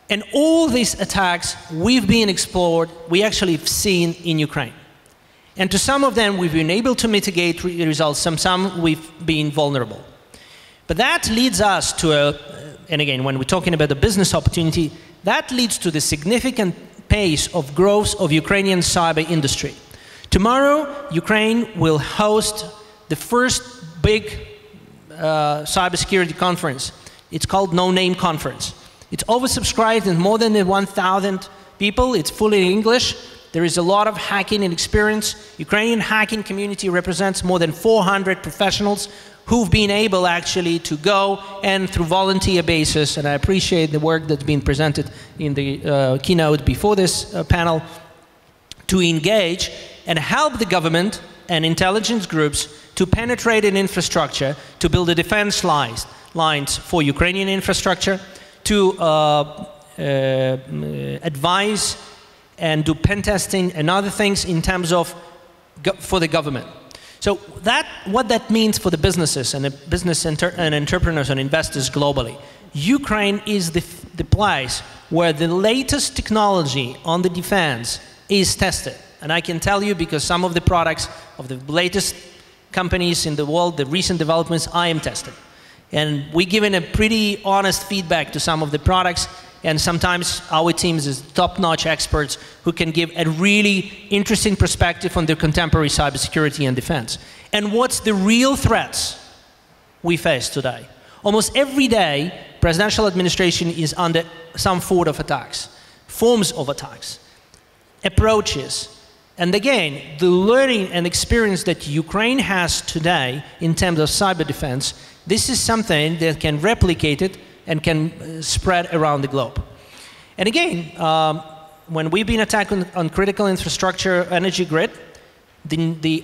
And all these attacks we've been explored, we actually have seen in Ukraine. And to some of them we've been able to mitigate results, some we've been vulnerable. But that leads us to and again, when we're talking about the business opportunity, that leads to the significant pace of growth of Ukrainian cyber industry. Tomorrow, Ukraine will host the first big cybersecurity conference. It's called No Name Conference. It's oversubscribed in more than 1,000 people. It's fully in English. There is a lot of hacking and experience. Ukrainian hacking community represents more than 400 professionals who've been able actually to go and through volunteer basis, and I appreciate the work that's been presented in the keynote before this panel, to engage and help the government and intelligence groups to penetrate an infrastructure, to build a defense lines for Ukrainian infrastructure, to advise and do pen testing and other things in terms of for the government. So what that means for the businesses and and entrepreneurs and investors globally. Ukraine is the place where the latest technology on the defense is tested And I can tell you, because some of the products of the latest companies in the world, the recent developments, I am tested. And we're giving a pretty honest feedback to some of the products, and sometimes our teams is top-notch experts who can give a really interesting perspective on the contemporary cybersecurity and defense. And what's the real threats we face today? Almost every day, presidential administration is under some form of attacks, forms of attacks, approaches. And again, the learning and experience that Ukraine has today in terms of cyber defense, this is something that can replicate it and can spread around the globe. And again, when we've been attacked on critical infrastructure, energy grid,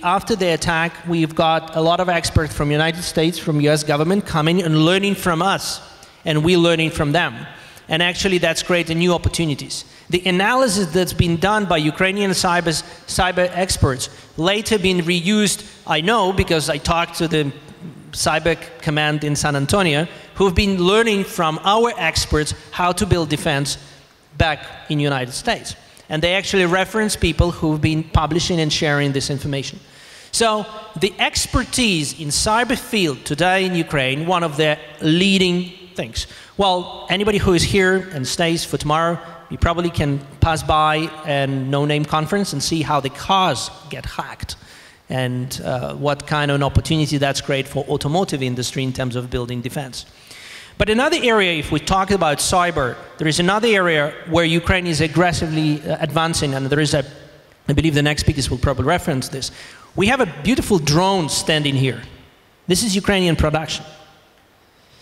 after the attack, we've got a lot of experts from the United States, from US government, coming and learning from us, and we're learning from them. And actually, that's creating new opportunities. The analysis that's been done by Ukrainian cyber experts later been reused, I know, because I talked to the cyber command in San Antonio, who've been learning from our experts how to build defense back in the United States. And they actually reference people who've been publishing and sharing this information. So the expertise in cyber field today in Ukraine, one of the leading things. Well, anybody who is here and stays for tomorrow, you probably can pass by a no-name conference and see how the cars get hacked, and what kind of an opportunity that's great for automotive industry in terms of building defense. But another area, if we talk about cyber, there is another area where Ukraine is aggressively advancing, and there is I believe the next speakers will probably reference this. We have a beautiful drone standing here. This is Ukrainian production.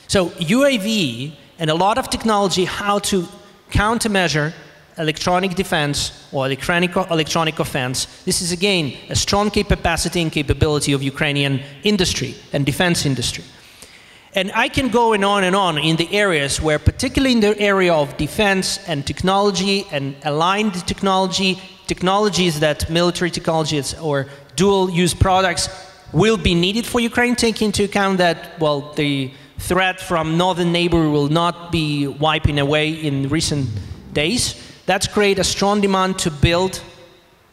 So UAV and a lot of technology how to countermeasure electronic defense or electronic offense. This is again a strong capacity and capability of Ukrainian industry and defense industry. And I can go on in the areas where, particularly in the area of defense and technology and aligned technology, technologies that military technologies or dual-use products will be needed for Ukraine, taking into account that, well, the threat from northern neighbor will not be wiping away in recent days. That's create a strong demand to build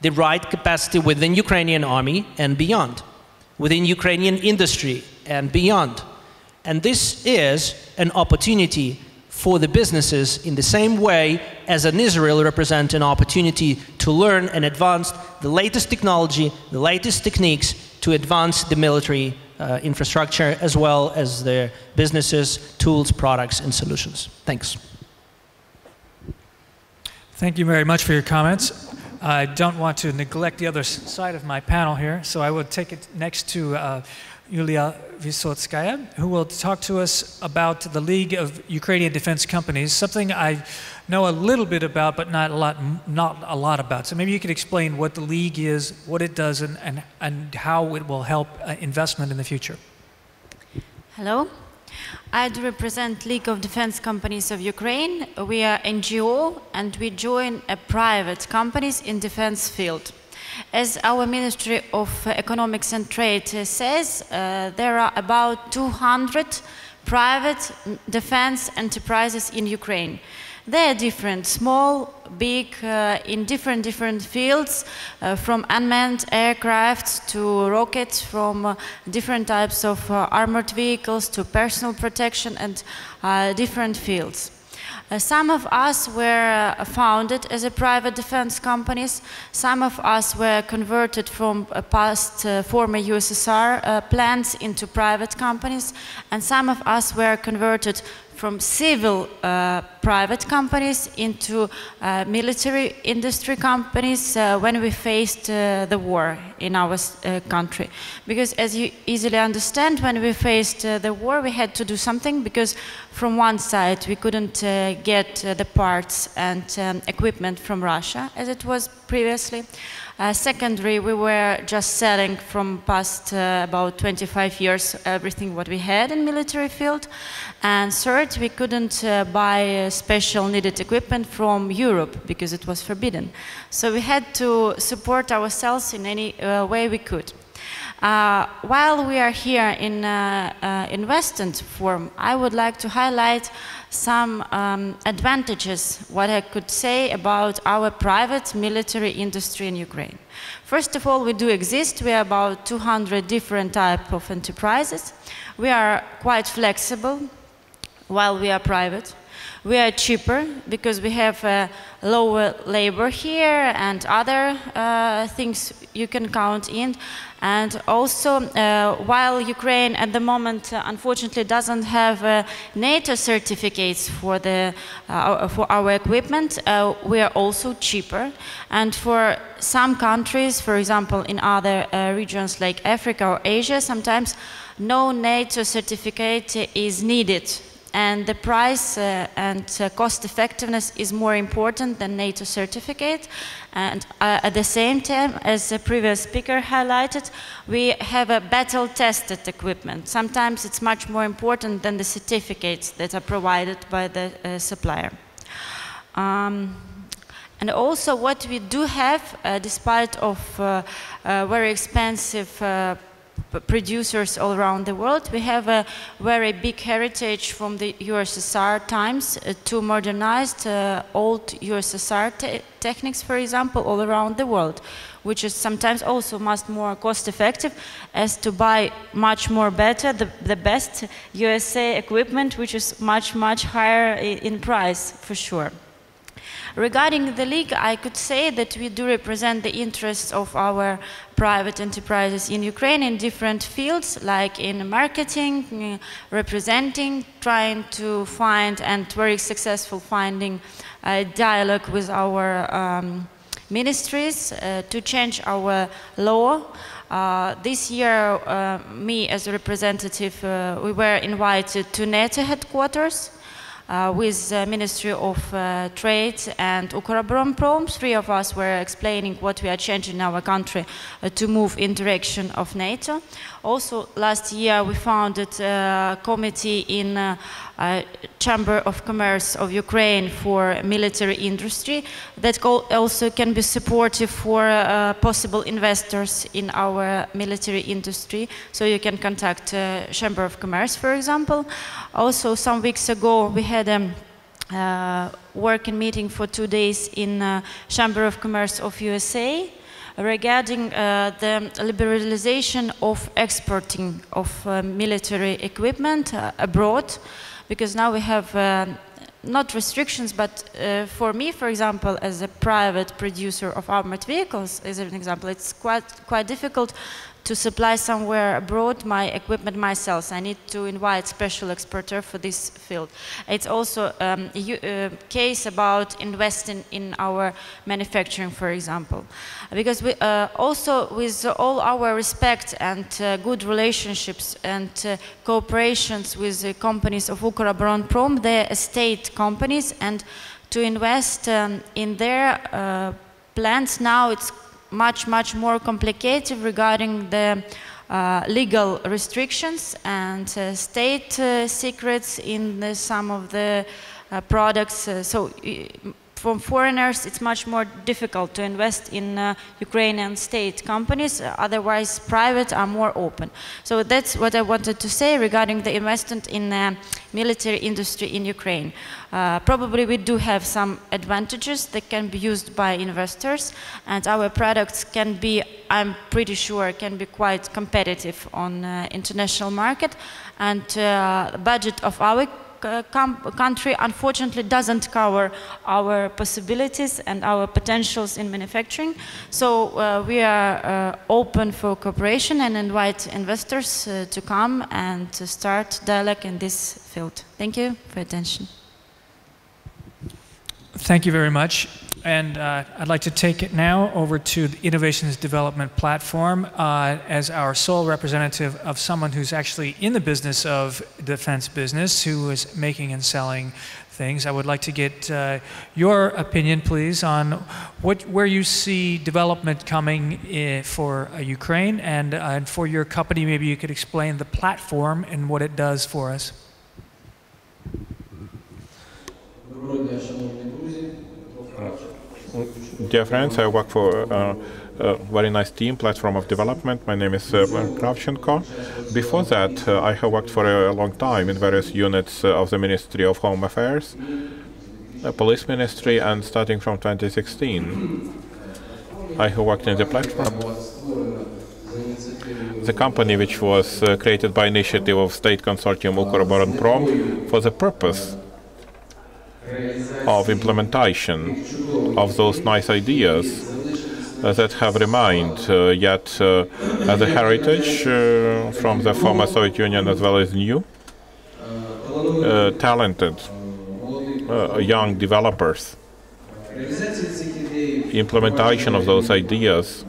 the right capacity within Ukrainian army and beyond, within Ukrainian industry and beyond. And this is an opportunity for the businesses in the same way as in Israel represent an opportunity to learn and advance the latest technology, the latest techniques to advance the military infrastructure as well as the businesses, tools, products, and solutions. Thanks. Thank you very much for your comments. I don't want to neglect the other side of my panel here, so I will take it next to Yullia Vysotska, who will talk to us about the League of Ukrainian Defense Companies, something I know a little bit about, but not a lot about. So maybe you could explain what the League is, what it does, and how it will help investment in the future. Hello. I represent League of Defense Companies of Ukraine. We are NGO, and we join private companies in defense field. As our Ministry of Economics and Trade says, there are about 200 private defense enterprises in Ukraine. They are different, small, big, in different fields, from unmanned aircraft to rockets, from different types of armored vehicles to personal protection and different fields. Some of us were founded as a private defense companies. Some of us were converted from past former USSR plants into private companies, and some of us were converted from civil private companies into military industry companies when we faced the war in our country. Because as you easily understand, when we faced the war, we had to do something, because from one side we couldn't get the parts and equipment from Russia, as it was previously. Secondly, we were just selling from past about 25 years everything what we had in military field. And third, we couldn't buy special needed equipment from Europe because it was forbidden. So we had to support ourselves in any way we could. While we are here in Western Forum, I would like to highlight some advantages, what I could say about our private military industry in Ukraine. First of all, we do exist. We are about 200 different types of enterprises. We are quite flexible while we are private. We are cheaper because we have lower labor here and other things you can count in. And also, while Ukraine at the moment unfortunately doesn't have NATO certificates for our equipment, we are also cheaper. And for some countries, for example, in other regions like Africa or Asia, sometimes no NATO certificate is needed. And the price and cost effectiveness is more important than NATO certificate. And at the same time, as the previous speaker highlighted, we have a battle-tested equipment. Sometimes it's much more important than the certificates that are provided by the supplier. And also what we do have, despite of very expensive producers all around the world, we have a very big heritage from the USSR times to modernized old USSR techniques, for example, all around the world, which is sometimes also much more cost effective as to buy much more better, the best USA equipment, which is much higher in price, for sure. Regarding the league, I could say that we do represent the interests of our private enterprises in Ukraine in different fields, like in marketing, representing, trying to find, and very successful finding a dialogue with our ministries to change our law. This year, me as a representative, we were invited to NATO headquarters with the Ministry of Trade and Ukроборонпром. Three of us were explaining what we are changing in our country to move in direction of NATO. Also, last year we founded a committee in Chamber of Commerce of Ukraine for military industry that also can be supportive for possible investors in our military industry. So you can contact Chamber of Commerce, for example. Also, some weeks ago we had a working meeting for 2 days in Chamber of Commerce of USA regarding the liberalization of exporting of military equipment abroad, because now we have not restrictions, but for me, for example, as a private producer of armored vehicles, as an example, it's quite difficult to supply somewhere abroad my equipment myself. I need to invite special exporter for this field. It's also a case about investing in our manufacturing, for example. Because we also, with all our respect and good relationships and cooperations with the companies of Ukроборонпром, they're state companies, and to invest in their plants now, it's much more complicated regarding the legal restrictions and state secrets in some of the products. So from foreigners, it's much more difficult to invest in Ukrainian state companies. Otherwise, private are more open. So that's what I wanted to say regarding the investment in military industry in Ukraine. Probably we do have some advantages that can be used by investors, and our products can be, I'm pretty sure, can be quite competitive on international market. And the budget of our country unfortunately doesn't cover our possibilities and our potentials in manufacturing. So we are open for cooperation and invite investors to come and to start dialogue in this field. Thank you for your attention. Thank you very much. And I'd like to take it now over to the Innovations Development Platform as our sole representative of someone who's actually in the business of defense business, who is making and selling things. I would like to get your opinion, please, on where you see development coming for Ukraine, and for your company, maybe you could explain the platform and what it does for us. Dear friends, I work for a very nice team, Platform of Development. My name is Kravchenko. Before that, I have worked for a long time in various units of the Ministry of Home Affairs, Police Ministry, and starting from 2016, I have worked in the platform. The company which was created by initiative of state consortium Ukroboronprom for the purpose of implementation of those nice ideas that have remained yet as a heritage from the former Soviet Union as well as new, talented young developers. Implementation of those ideas,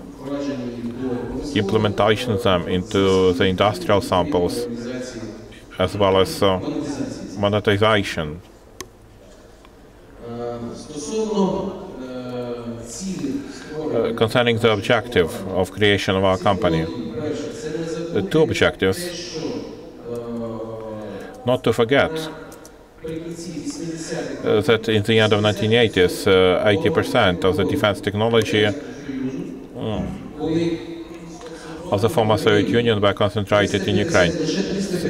implementation of them into the industrial samples, as well as monetization. Concerning the objective of creation of our company, the two objectives, not to forget that in the end of 1980s, 80% of the defense technology of the former Soviet Union were concentrated in Ukraine.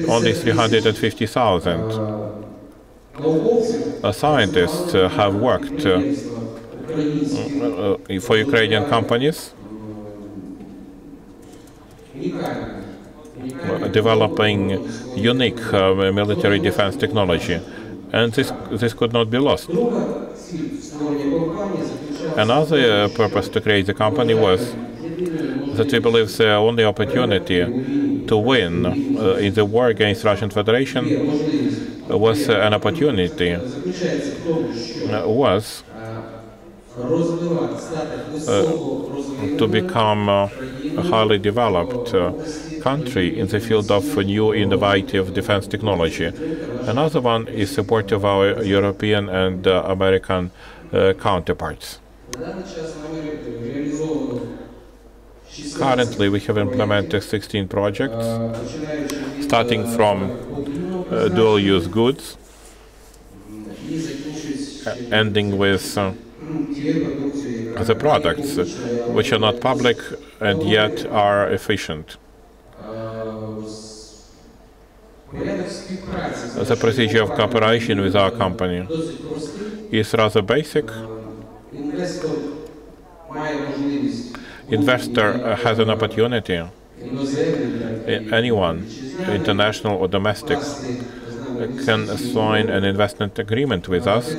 Only 350,000 scientists have worked for Ukrainian companies, developing unique military defense technology, and this could not be lost. Another purpose to create the company was that we believe the only opportunity to win in the war against Russian Federation was an opportunity to become a highly developed country in the field of new innovative defense technology. Another one is support of our European and American counterparts. Currently, we have implemented 16 projects, starting from dual-use goods, ending with the products which are not public and yet are efficient. The procedure of cooperation with our company is rather basic. Investor has an opportunity, anyone, international or domestic, can sign an investment agreement with us,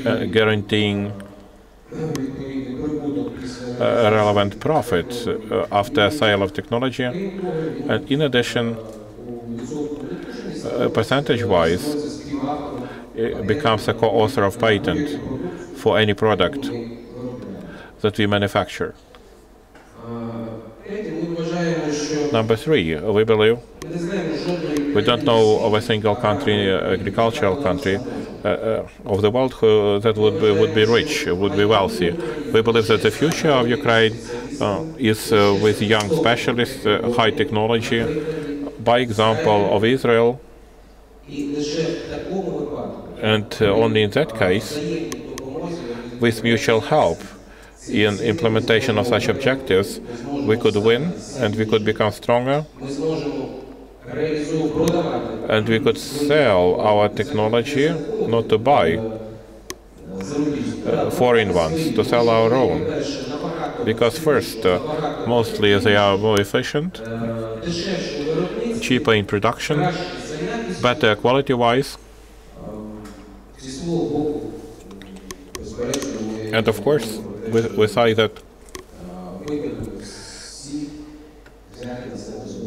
guaranteeing a relevant profit after sale of technology, and in addition, percentage-wise, it becomes a co-author of patent for any product that we manufacture. Number three, we believe we don't know of a single country, agricultural country of the world that would be rich, would be wealthy. We believe that the future of Ukraine is with young specialists, high technology, by example of Israel, and only in that case, with mutual help in implementation of such objectives, we could win and we could become stronger, and we could sell our technology, not to buy foreign ones, to sell our own. Because first, mostly they are more efficient, cheaper in production, better quality-wise, and of course, besides that,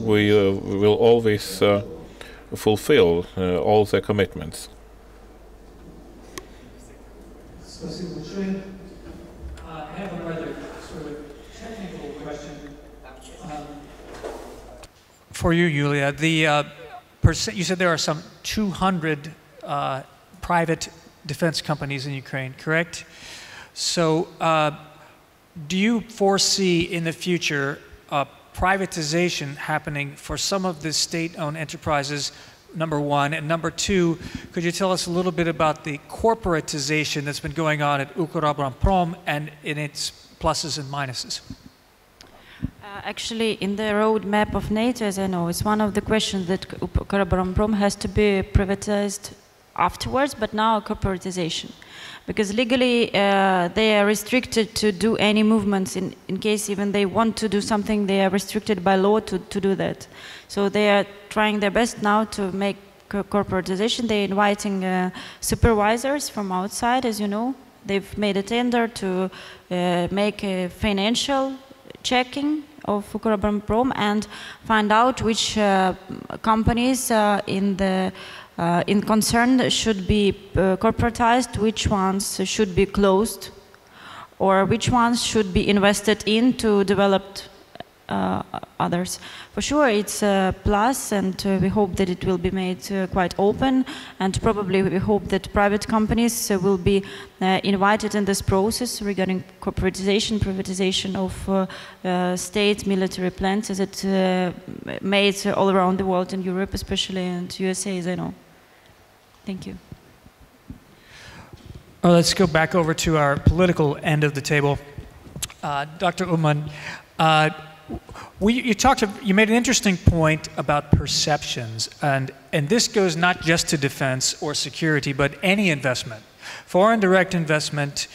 we will always fulfill all the commitments. I have a rather sort of technical question for you, Yullia. You said there are some 200 private defense companies in Ukraine, correct? So do you foresee in the future privatization happening for some of the state-owned enterprises number one. And number two, could you tell us a little bit about the corporatization that's been going on at Ukроборонпром and in its pluses and minuses? Actually, in the roadmap of NATO, as I know, it's one of the questions that Ukроборонпром has to be privatized afterwards, but now corporatization. Because legally, they are restricted to do any movements in case even they want to do something, they are restricted by law to do that. So they are trying their best now to make corporatization. They're inviting supervisors from outside, as you know. They've made a tender to make a financial checking of Ukроборонпром and find out which companies in concern should be corporatized, which ones should be closed, or which ones should be invested in to develop others. For sure, it's a plus, and we hope that it will be made quite open, and probably we hope that private companies will be invited in this process regarding corporatization, privatization of state military plants, as it made all around the world, in Europe especially, and USA, as I know. Thank you. Well, let's go back over to our political end of the table. Dr. Umland, you made an interesting point about perceptions, and this goes not just to defense or security, but any investment. Foreign direct investment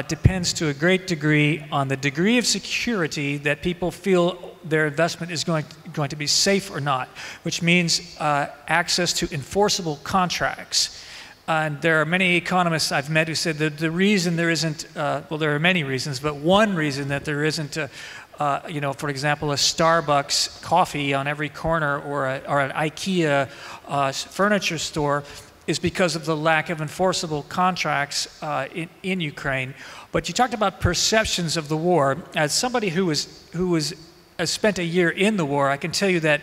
depends to a great degree on the degree of security that people feel their investment is going to be safe or not, which means access to enforceable contracts. And there are many economists I've met who said that the reason there isn't, well, there are many reasons, but one reason that there isn't, for example, a Starbucks coffee on every corner or an IKEA furniture store is because of the lack of enforceable contracts in Ukraine. But you talked about perceptions of the war. As somebody who has spent a year in the war, I can tell you that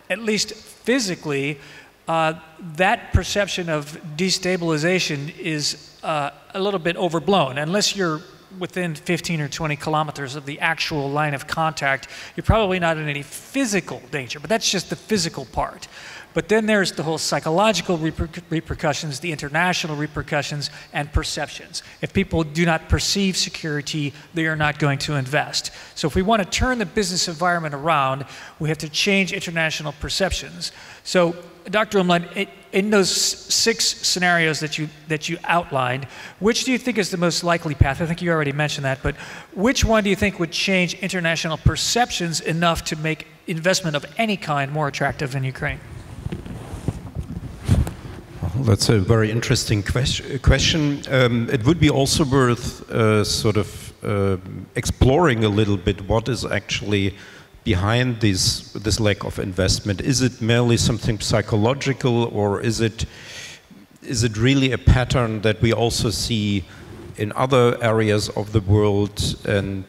at least physically, that perception of destabilization is a little bit overblown. Unless you're within 15 or 20 kilometers of the actual line of contact, you're probably not in any physical danger, but that's just the physical part. But then there's the whole psychological repercussions, the international repercussions, and perceptions. If people do not perceive security, they are not going to invest. So if we want to turn the business environment around, we have to change international perceptions. So, Dr. Umland, in those 6 scenarios that you outlined, which do you think is the most likely path? I think you already mentioned that, but which one do you think would change international perceptions enough to make investment of any kind more attractive in Ukraine? Well, that's a very interesting question. It would be also worth exploring a little bit what is actually behind this lack of investment. Is it merely something psychological, or is it really a pattern that we also see in other areas of the world, and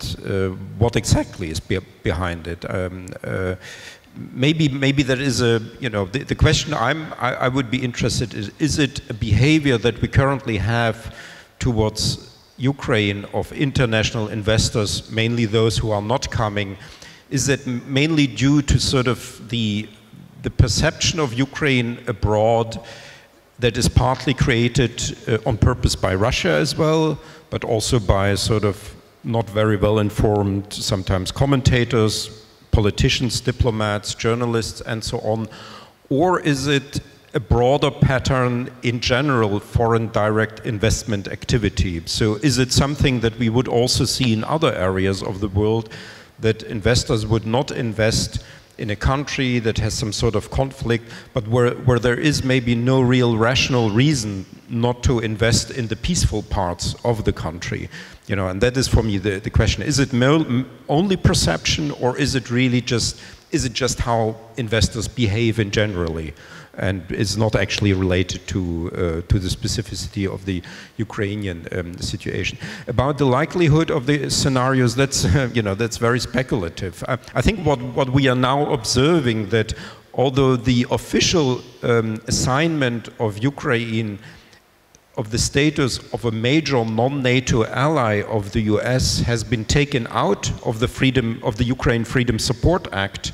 what exactly is behind it? Maybe there is a, the question I would be interested in, is it a behavior that we currently have towards Ukraine of international investors, mainly those who are not coming? Is it mainly due to sort of the perception of Ukraine abroad that is partly created on purpose by Russia as well, but also by sort of not very well informed, sometimes commentators, politicians, diplomats, journalists, and so on? Or is it a broader pattern in general, foreign direct investment activity? So is it something that we would also see in other areas of the world, that investors would not invest in a country that has some sort of conflict, but where there is maybe no real rational reason not to invest in the peaceful parts of the country? And that is for me the question. Is it only perception, or is it really just how investors behave in generally, and is not actually related to the specificity of the Ukrainian situation? About the likelihood of the scenarios, that's that's very speculative. I think what we are now observing, that although the official assignment of Ukraine of the status of a major non-NATO ally of the US has been taken out of the Ukraine Freedom Support Act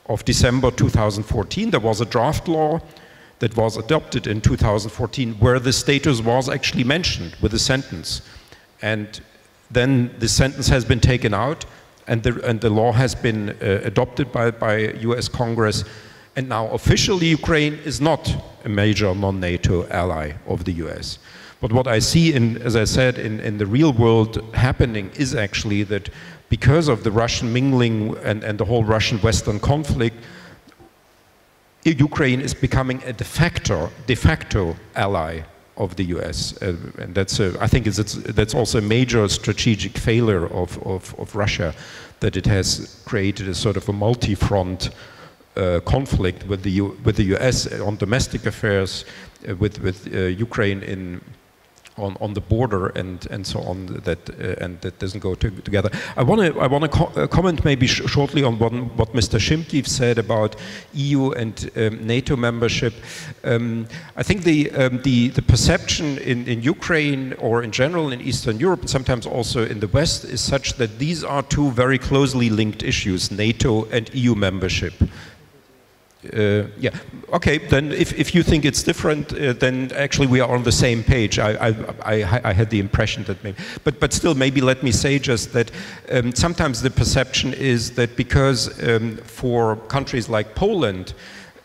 of December 2014. There was a draft law that was adopted in 2014 where the status was actually mentioned with a sentence. And then the sentence has been taken out and the law has been adopted by US Congress. And now officially Ukraine is not a major non-NATO ally of the US. But what I see, as I said, in the real world happening is actually that because of the Russian mingling and the whole Russian-Western conflict, Ukraine is becoming a de facto ally of the US. And that's, I think that's also a major strategic failure of Russia, that it has created a sort of a multi-front conflict with the US on domestic affairs, with Ukraine on the border and so on, and that doesn't go together. I want to comment maybe shortly on what Mr. Shymkiv said about EU and NATO membership. I think the perception in Ukraine or in general in Eastern Europe and sometimes also in the West is such that these are two very closely linked issues, NATO and EU membership. Yeah, okay, then if you think it's different, then actually we are on the same page. I had the impression that maybe, but still maybe let me say just that sometimes the perception is that because for countries like Poland,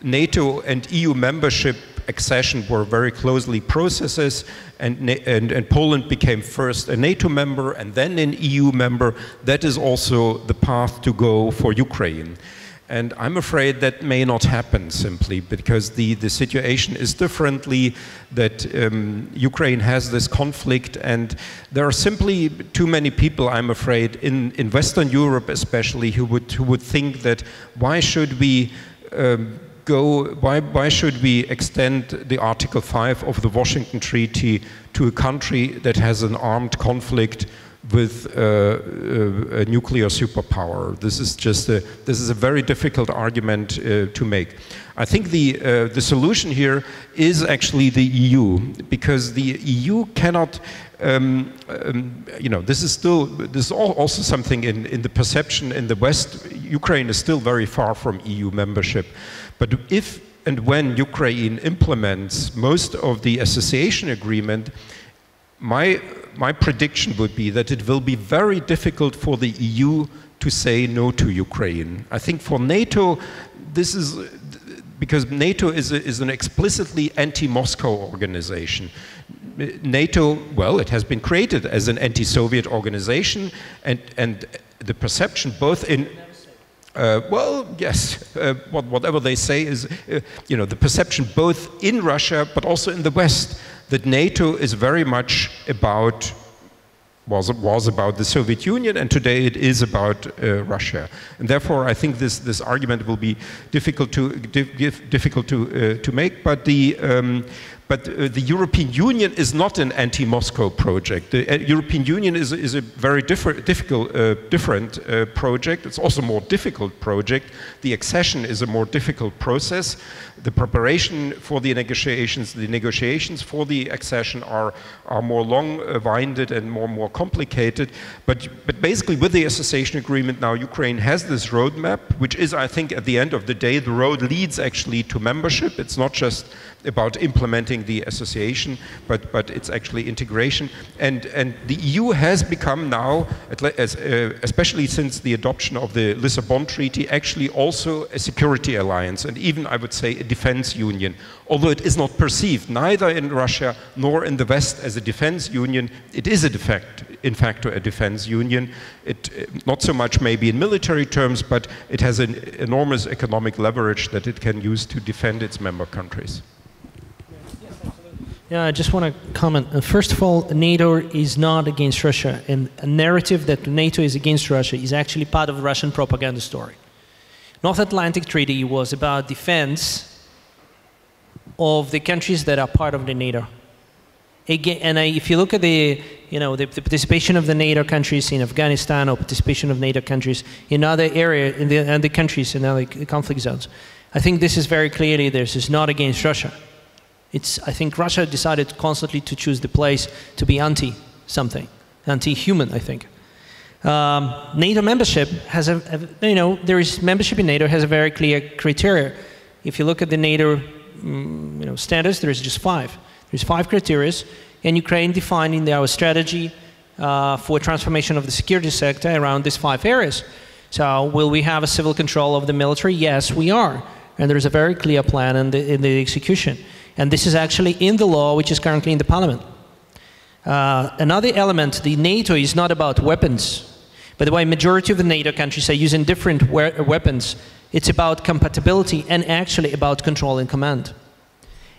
NATO and EU membership accession were very closely processes, and Poland became first a NATO member and then an EU member. That is also the path to go for Ukraine. And I'm afraid that may not happen simply because the situation is differently, that Ukraine has this conflict, and there are simply too many people, I'm afraid, in Western Europe especially, who would think that why should we why should we extend the Article 5 of the Washington Treaty to a country that has an armed conflict with a nuclear superpower? This is a very difficult argument to make. I think the solution here is actually the EU, because the EU cannot. You know, this is also something in the perception in the West. Ukraine is still very far from EU membership, but if and when Ukraine implements most of the association agreement, my prediction would be that it will be very difficult for the EU to say no to Ukraine. I think for NATO, this is because NATO is an explicitly anti-Moscow organization. NATO, well, it has been created as an anti-Soviet organization, and the perception both in well, yes, whatever they say is, you know, the perception both in Russia but also in the West that NATO is very much about, was about the Soviet Union, and today it is about Russia. And therefore, I think this argument will be difficult to make. But the European Union is not an anti-Moscow project. The European Union is a very different project. It's also a more difficult project. The accession is a more difficult process. The preparation for the negotiations for the accession are more long-winded and more complicated. But basically, with the association agreement now, Ukraine has this roadmap, which is, I think, at the end of the day, the road leads actually to membership. It's not just about implementing the association, but it's actually integration. And the EU has become now, especially since the adoption of the Lisbon Treaty, actually also a security alliance, and even, I would say, a defense union. Although it is not perceived, neither in Russia nor in the West, as a defense union, it is in fact a defense union. Not so much maybe in military terms, but it has an enormous economic leverage that it can use to defend its member countries. Yeah, I just want to comment. First of all, NATO is not against Russia, and a narrative that NATO is against Russia is actually part of the Russian propaganda story. North Atlantic Treaty was about defense of the countries that are part of the NATO. Again, and if you look at the participation of the NATO countries in Afghanistan, or participation of NATO countries in other areas, in the countries in other conflict zones, I think this is very clearly this is not against Russia. I think Russia decided constantly to choose the place to be anti-something, anti-human, I think. NATO membership has there is membership in NATO has a very clear criteria. If you look at the NATO standards. There is just 5. There's 5 criteria, and Ukraine defined in our strategy for transformation of the security sector around these 5 areas. So will we have a civil control of the military? Yes, we are. And there's a very clear plan in the execution. And this is actually in the law, which is currently in the parliament. Another element, the NATO is not about weapons. By the way, majority of the NATO countries are using different weapons. It's about compatibility and actually about control and command.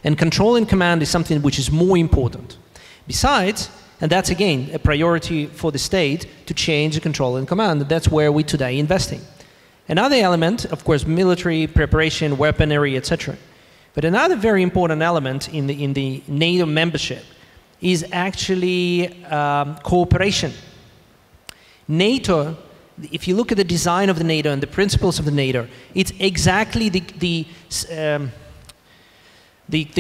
And control and command is something which is more important. Besides, and that's again a priority for the state to change the control and command. That's where we today investing. Another element, of course, military preparation, weaponry, etc. But another very important element in the NATO membership is actually cooperation. NATO, if you look at the design of the NATO and the principles of the NATO, it's exactly the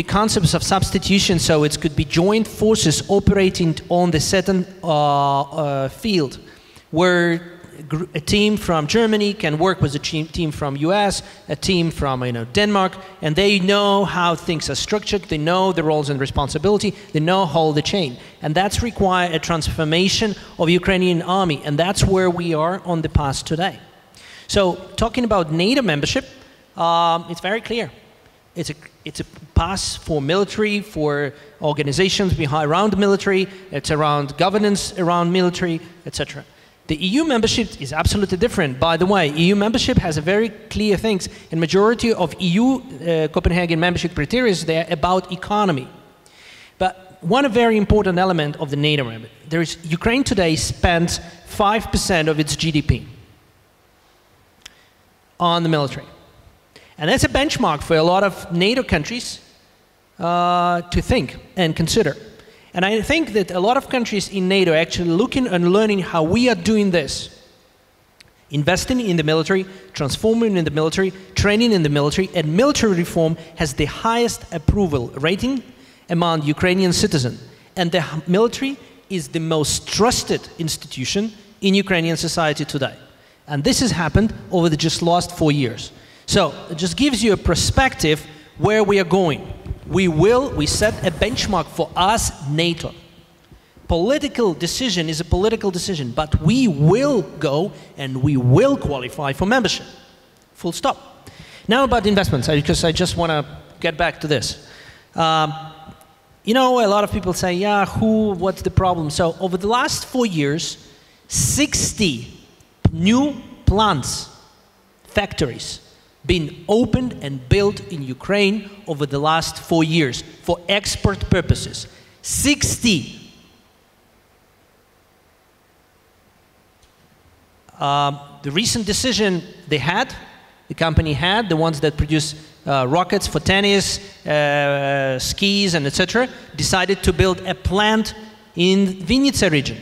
concepts of substitution, so it could be joint forces operating on the certain field, where a team from Germany can work with a team from US, a team from Denmark, and they know how things are structured, they know the roles and responsibility, they know how the chain. And that's require a transformation of Ukrainian army, and that's where we are on the path today. So talking about NATO membership, it's very clear. It's a path for military, for organizations around the military, it's around governance around military, etc. The EU membership is absolutely different. By the way, EU membership has a very clear things, and majority of EU Copenhagen membership criteria is there about economy. But one very important element of the NATO membership, Ukraine today spends 5% of its GDP on the military. And that's a benchmark for a lot of NATO countries to think and consider. And I think that a lot of countries in NATO are actually looking and learning how we are doing this. Investing in the military, transforming in the military, training in the military, and military reform has the highest approval rating among Ukrainian citizens. And the military is the most trusted institution in Ukrainian society today. And this has happened over the just last 4 years. So it just gives you a perspective where we are going. We set a benchmark for us, NATO. Political decision is a political decision, but we will go and we will qualify for membership. Full stop. Now about investments, because I just want to get back to this. A lot of people say, yeah, what's the problem? So over the last 4 years, 60 new plants, factories, been opened and built in Ukraine over the last 4 years for export purposes. 60. The recent decision the company had, the ones that produce rockets for tennis, skis, and etc., decided to build a plant in Vysotska region.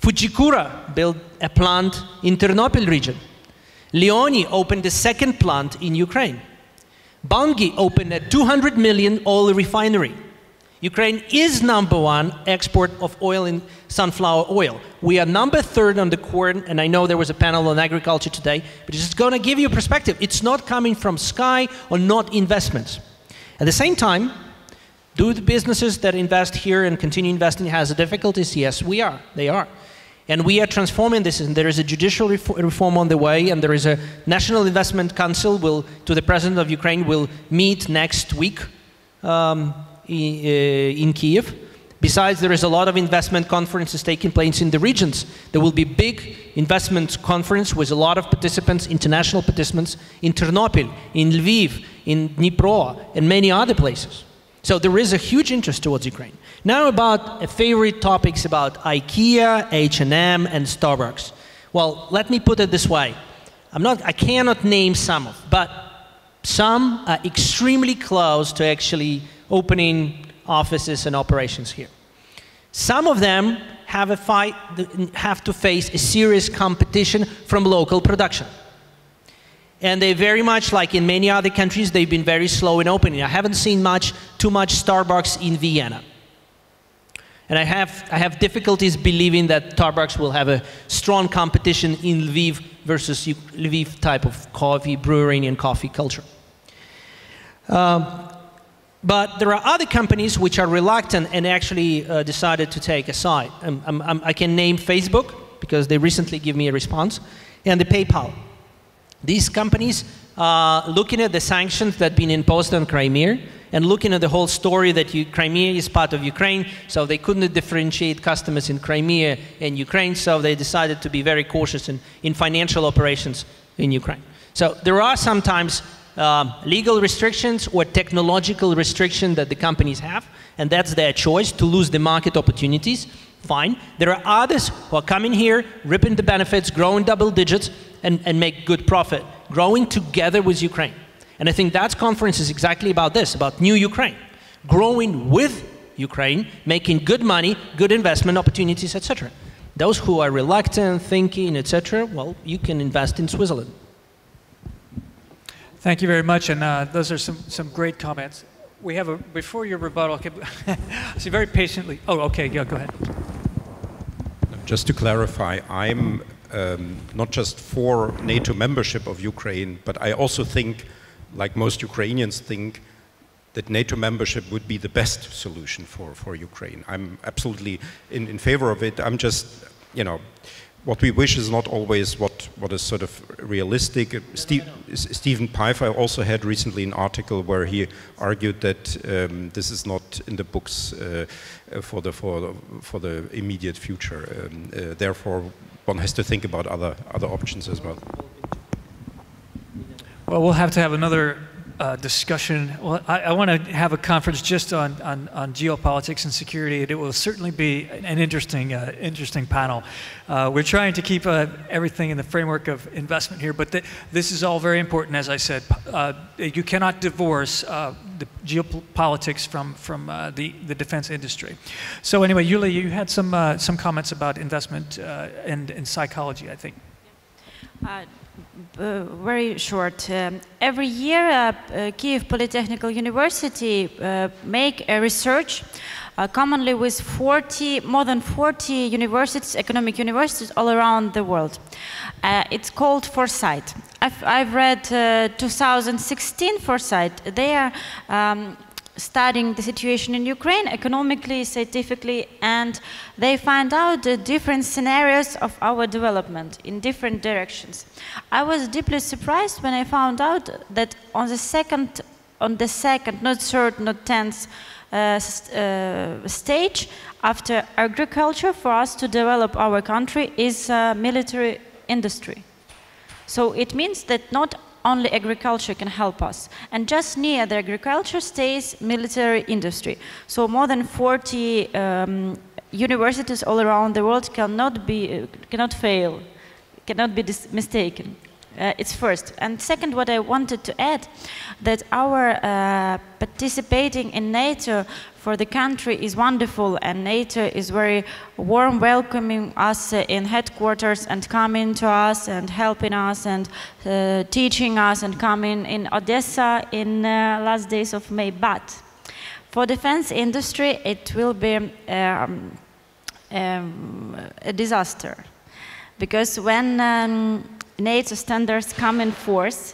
Fujikura built a plant in Ternopil region. Leoni opened a second plant in Ukraine. Bungi opened a 200 million oil refinery. Ukraine is #1 export of oil and sunflower oil. We are #3 on the corn, and I know there was a panel on agriculture today, but it's just going to give you a perspective. It's not coming from sky or not investments. At the same time, do the businesses that invest here and continue investing has difficulties? Yes, they are. And we are transforming this, and there is a judicial reform on the way, and there is a National Investment Council to the President of Ukraine will meet next week in Kiev. Besides, there is a lot of investment conferences taking place in the regions. There will be big investment conference with a lot of participants, international participants, in Ternopil, in Lviv, in Dnipro, and many other places. So there is a huge interest towards Ukraine. Now about favorite topics about IKEA, H&M, and Starbucks. Well, let me put it this way. I cannot name some of, but some are extremely close to actually opening offices and operations here. Some of them have to face a serious competition from local production. And they very much, like in many other countries, they've been very slow in opening. I haven't seen too much Starbucks in Vienna. And I have difficulties believing that Starbucks will have a strong competition in Lviv versus Lviv type of coffee, brewing and coffee culture. But there are other companies which are reluctant and actually decided to take a side. I can name Facebook, because they recently gave me a response, and the PayPal. These companies are looking at the sanctions that have been imposed on Crimea and looking at the whole story that Crimea is part of Ukraine, so they couldn't differentiate customers in Crimea and Ukraine, so they decided to be very cautious in financial operations in Ukraine. So there are sometimes legal restrictions or technological restrictions that the companies have, and that's their choice to lose the market opportunities. Fine. There are others who are coming here, ripping the benefits, growing double digits, and make good profit, growing together with Ukraine. And I think that conference is exactly about this, about new Ukraine, growing with Ukraine, making good money, good investment opportunities, etc. Those who are reluctant, thinking, etc., well, you can invest in Switzerland. Thank you very much, and those are some great comments. We have before your rebuttal, see very patiently. Oh, okay, yeah, go ahead. Just to clarify, I'm not just for NATO membership of Ukraine, but I also think, like most Ukrainians think, that NATO membership would be the best solution for Ukraine. I'm absolutely in favor of it. I'm just, you know, what we wish is not always what is sort of realistic. Stephen Pfeiffer also had recently an article where he argued that this is not in the books for the immediate future. Therefore, one has to think about other options as well. Well, we'll have to have another discussion. Well, I want to have a conference just on geopolitics and security. It will certainly be an interesting panel. We're trying to keep everything in the framework of investment here, but this is all very important, as I said. You cannot divorce the geopolitics from the defense industry. So anyway, Yullia, you had some comments about investment and psychology, I think. Very short. Every year, Kyiv Polytechnical University make a research commonly with more than 40 universities, economic universities all around the world. It's called Foresight. I've read 2016 Foresight. They are studying the situation in Ukraine economically, scientifically, and they find out the different scenarios of our development in different directions. I was deeply surprised when I found out that on the second, not third, not 10th stage after agriculture for us to develop our country is military industry. So it means that not only agriculture can help us, and just near the agriculture stays military industry. So more than 40 universities all around the world cannot fail, cannot be mistaken. It's first. And second, what I wanted to add, that our participating in NATO for the country is wonderful, and NATO is very warm welcoming us in headquarters and coming to us and helping us and teaching us and coming in Odessa in last days of May. But for defense industry, it will be a disaster, because when NATO standards come in force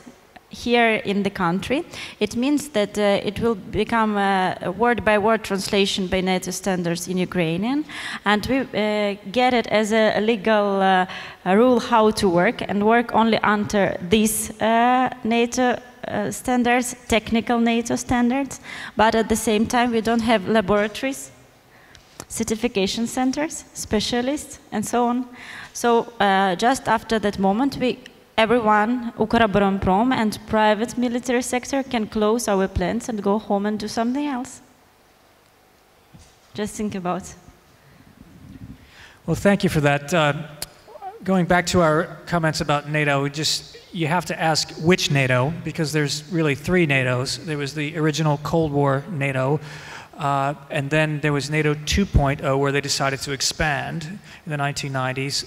here in the country, it means that it will become a word-by-word translation by NATO standards in Ukrainian, and we get it as a legal rule how to work, and work only under these NATO standards, technical NATO standards, but at the same time we don't have laboratories, certification centers, specialists, and so on. So just after that moment, everyone, Ukроборонпром and private military sector can close our plants and go home and do something else. Just think about it. Well, thank you for that. Going back to our comments about NATO, you have to ask which NATO, because there's really three NATOs. There was the original Cold War NATO, and then there was NATO 2.0, where they decided to expand in the 1990s.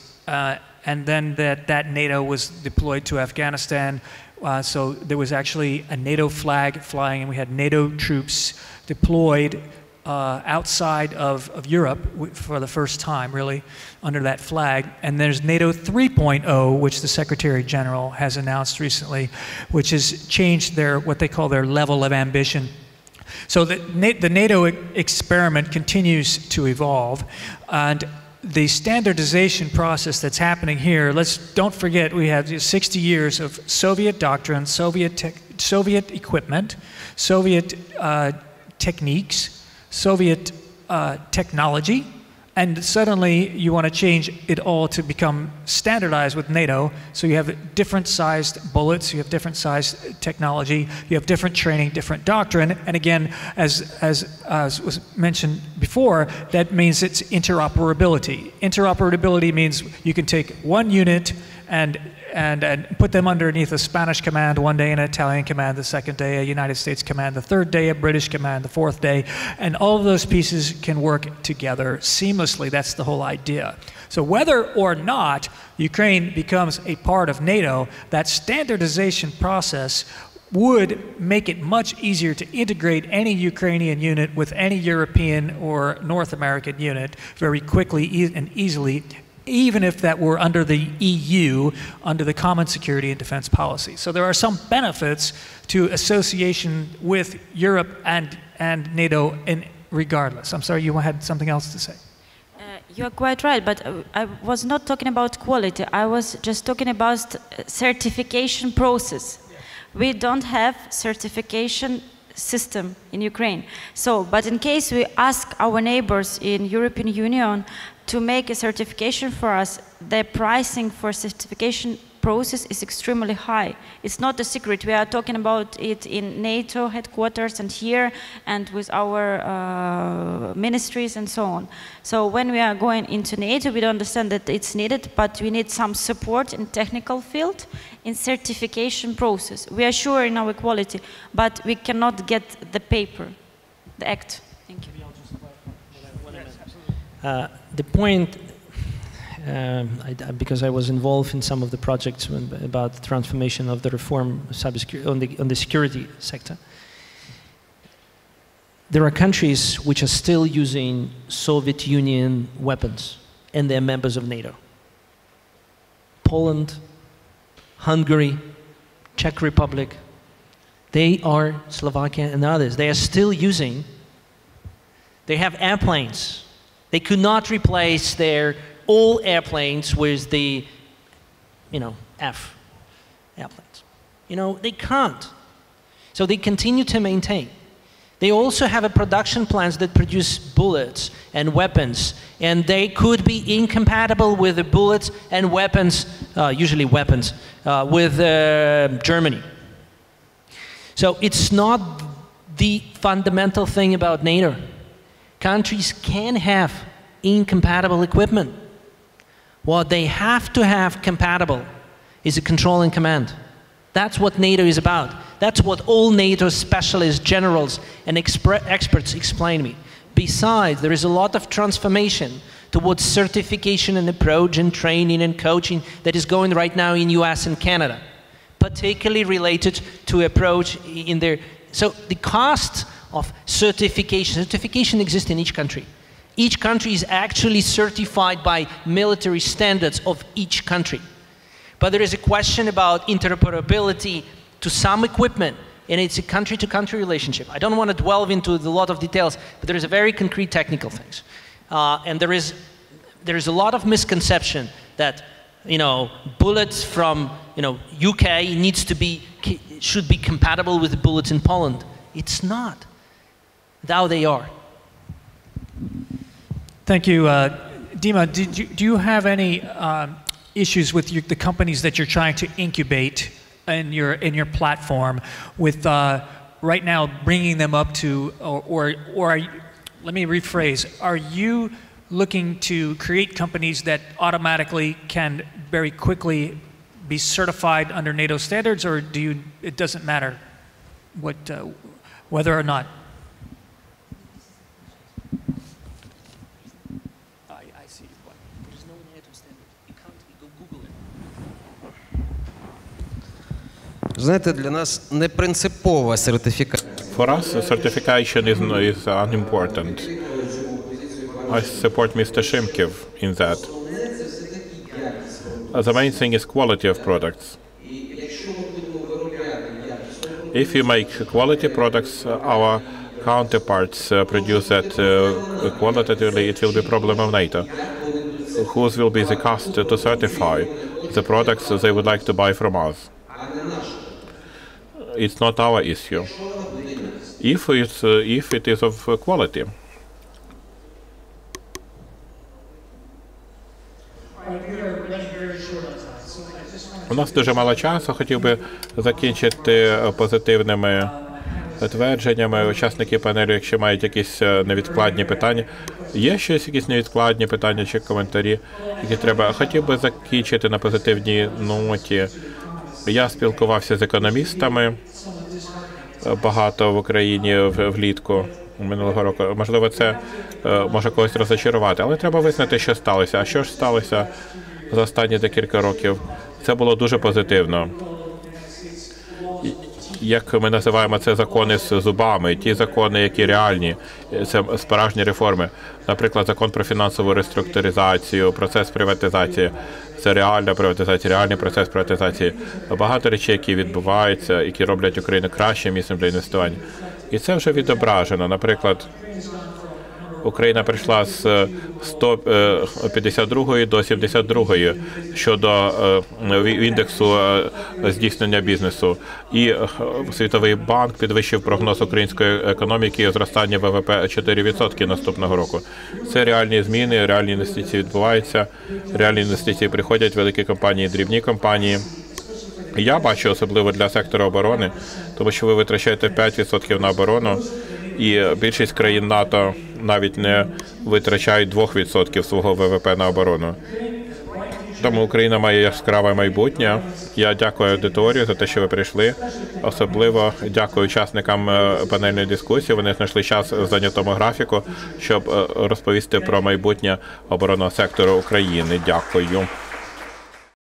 And then that NATO was deployed to Afghanistan. So there was actually a NATO flag flying, and we had NATO troops deployed outside of Europe for the first time, really, under that flag. And there's NATO 3.0, which the Secretary General has announced recently, which has changed what they call their level of ambition. So the NATO experiment continues to evolve, and the standardization process that's happening here, don't forget we have 60 years of Soviet doctrine, Soviet equipment, Soviet techniques, Soviet technology, and suddenly you want to change it all to become standardized with NATO. So you have different sized bullets, you have different sized technology, you have different training, different doctrine, and again, as was mentioned before, that means it's interoperability. Interoperability means you can take one unit and put them underneath a Spanish command one day, an Italian command the second day, a United States command the third day, a British command the fourth day, and all of those pieces can work together seamlessly. That's the whole idea. So whether or not Ukraine becomes a part of NATO, that standardization process would make it much easier to integrate any Ukrainian unit with any European or North American unit very quickly and easily, even if that were under the EU, under the Common Security and Defense Policy. So there are some benefits to association with Europe and NATO regardless. I'm sorry, you had something else to say. You're quite right, but I was not talking about quality. I was just talking about certification process. We don't have certification system in Ukraine. So, but in case we ask our neighbors in European Union to make a certification for us, the pricing for certification process is extremely high. It's not a secret. We are talking about it in NATO headquarters and here and with our ministries and so on. So when we are going into NATO, we don't understand that it's needed, but we need some support in technical field, in certification process. We are sure in our quality, but we cannot get the paper, the act. Thank you. The point, because I was involved in some of the projects about the transformation of the reform of cybersecurity on the security sector. There are countries which are still using Soviet Union weapons, and they're members of NATO. Poland, Hungary, Czech Republic, they are Slovakia and others. They are still using, they have airplanes. They could not replace their old airplanes with the, F airplanes. They can't. So they continue to maintain. They also have a production plants that produce bullets and weapons, and they could be incompatible with the bullets and weapons, usually weapons, with Germany. So it's not the fundamental thing about NATO. Countries can have incompatible equipment. What they have to have compatible is a control and command. That's what NATO is about. That's what all NATO specialists, generals, and experts explain to me. Besides, there is a lot of transformation towards certification and approach and training and coaching that is going right now in US and Canada, particularly related to approach in their, so the cost of certification exists in each country. Each country is actually certified by military standards of each country. But there is a question about interoperability to some equipment, and it's a country-to-country relationship. I don't want to delve into a lot of details, but there is a very concrete technical things. And there is a lot of misconception that, bullets from, UK should be compatible with the bullets in Poland. It's not. Now they are. Thank you. Dima, do you have any issues with the companies that you're trying to incubate in your platform with right now bringing them up to, or let me rephrase, are you looking to create companies that automatically can very quickly be certified under NATO standards, or it doesn't matter whether or not? I see. There's no NATO standard. You can't go Google it. Знаєте, для нас не принципова сертифікація. For us, certification is unimportant. I support Mr. Shymkiv in that. The main thing is quality of products. If you make quality products, our counterparts produce that qualitatively, it will be a problem of NATO. Whose will be the cost to certify the products they would like to buy from us? It's not our issue. If it is of quality. У нас дуже мало часу. Хотів би закінчити позитивними твердженнями. Учасники панелю, якщо мають якісь невідкладні питання. Є щось, якісь невідкладні питання чи коментарі, які треба? Хотів би закінчити на позитивній ноті. Я спілкувався з економістами багато в Україні влітку минулого року. Можливо, це може когось розчарувати, але треба визнати, що сталося. А що ж сталося за останні декілька років? Це було дуже позитивно. Як ми називаємо це, закони з зубами, ті закони, які реальні, це справжні реформи. Наприклад, закон про фінансову реструктуризацію, процес приватизації. Це реальна приватизація, реальний процес приватизації. Багато речей, які відбуваються, які роблять Україну кращим місцем для інвестування. І це вже відображено. Наприклад, Україна прийшла з 152 до 72 щодо індексу здійснення бізнесу. І Світовий банк підвищив прогноз української економіки зростання ВВП 4% наступного року. Це реальні зміни, реальні інвестиції відбуваються, реальні інвестиції приходять, великі компанії, дрібні компанії. Я бачу особливо для сектору оборони, тому що ви витрачаєте 5% на оборону, і більшість країн НАТО навіть не витрачають 2% свого ВВП на оборону. Тому Україна має яскраве майбутнє. Я дякую аудиторії за те, що ви прийшли. Особливо дякую учасникам панельної дискусії. Вони знайшли час в зайнятому графіку, щоб розповісти про майбутнє оборонного сектору України. Дякую.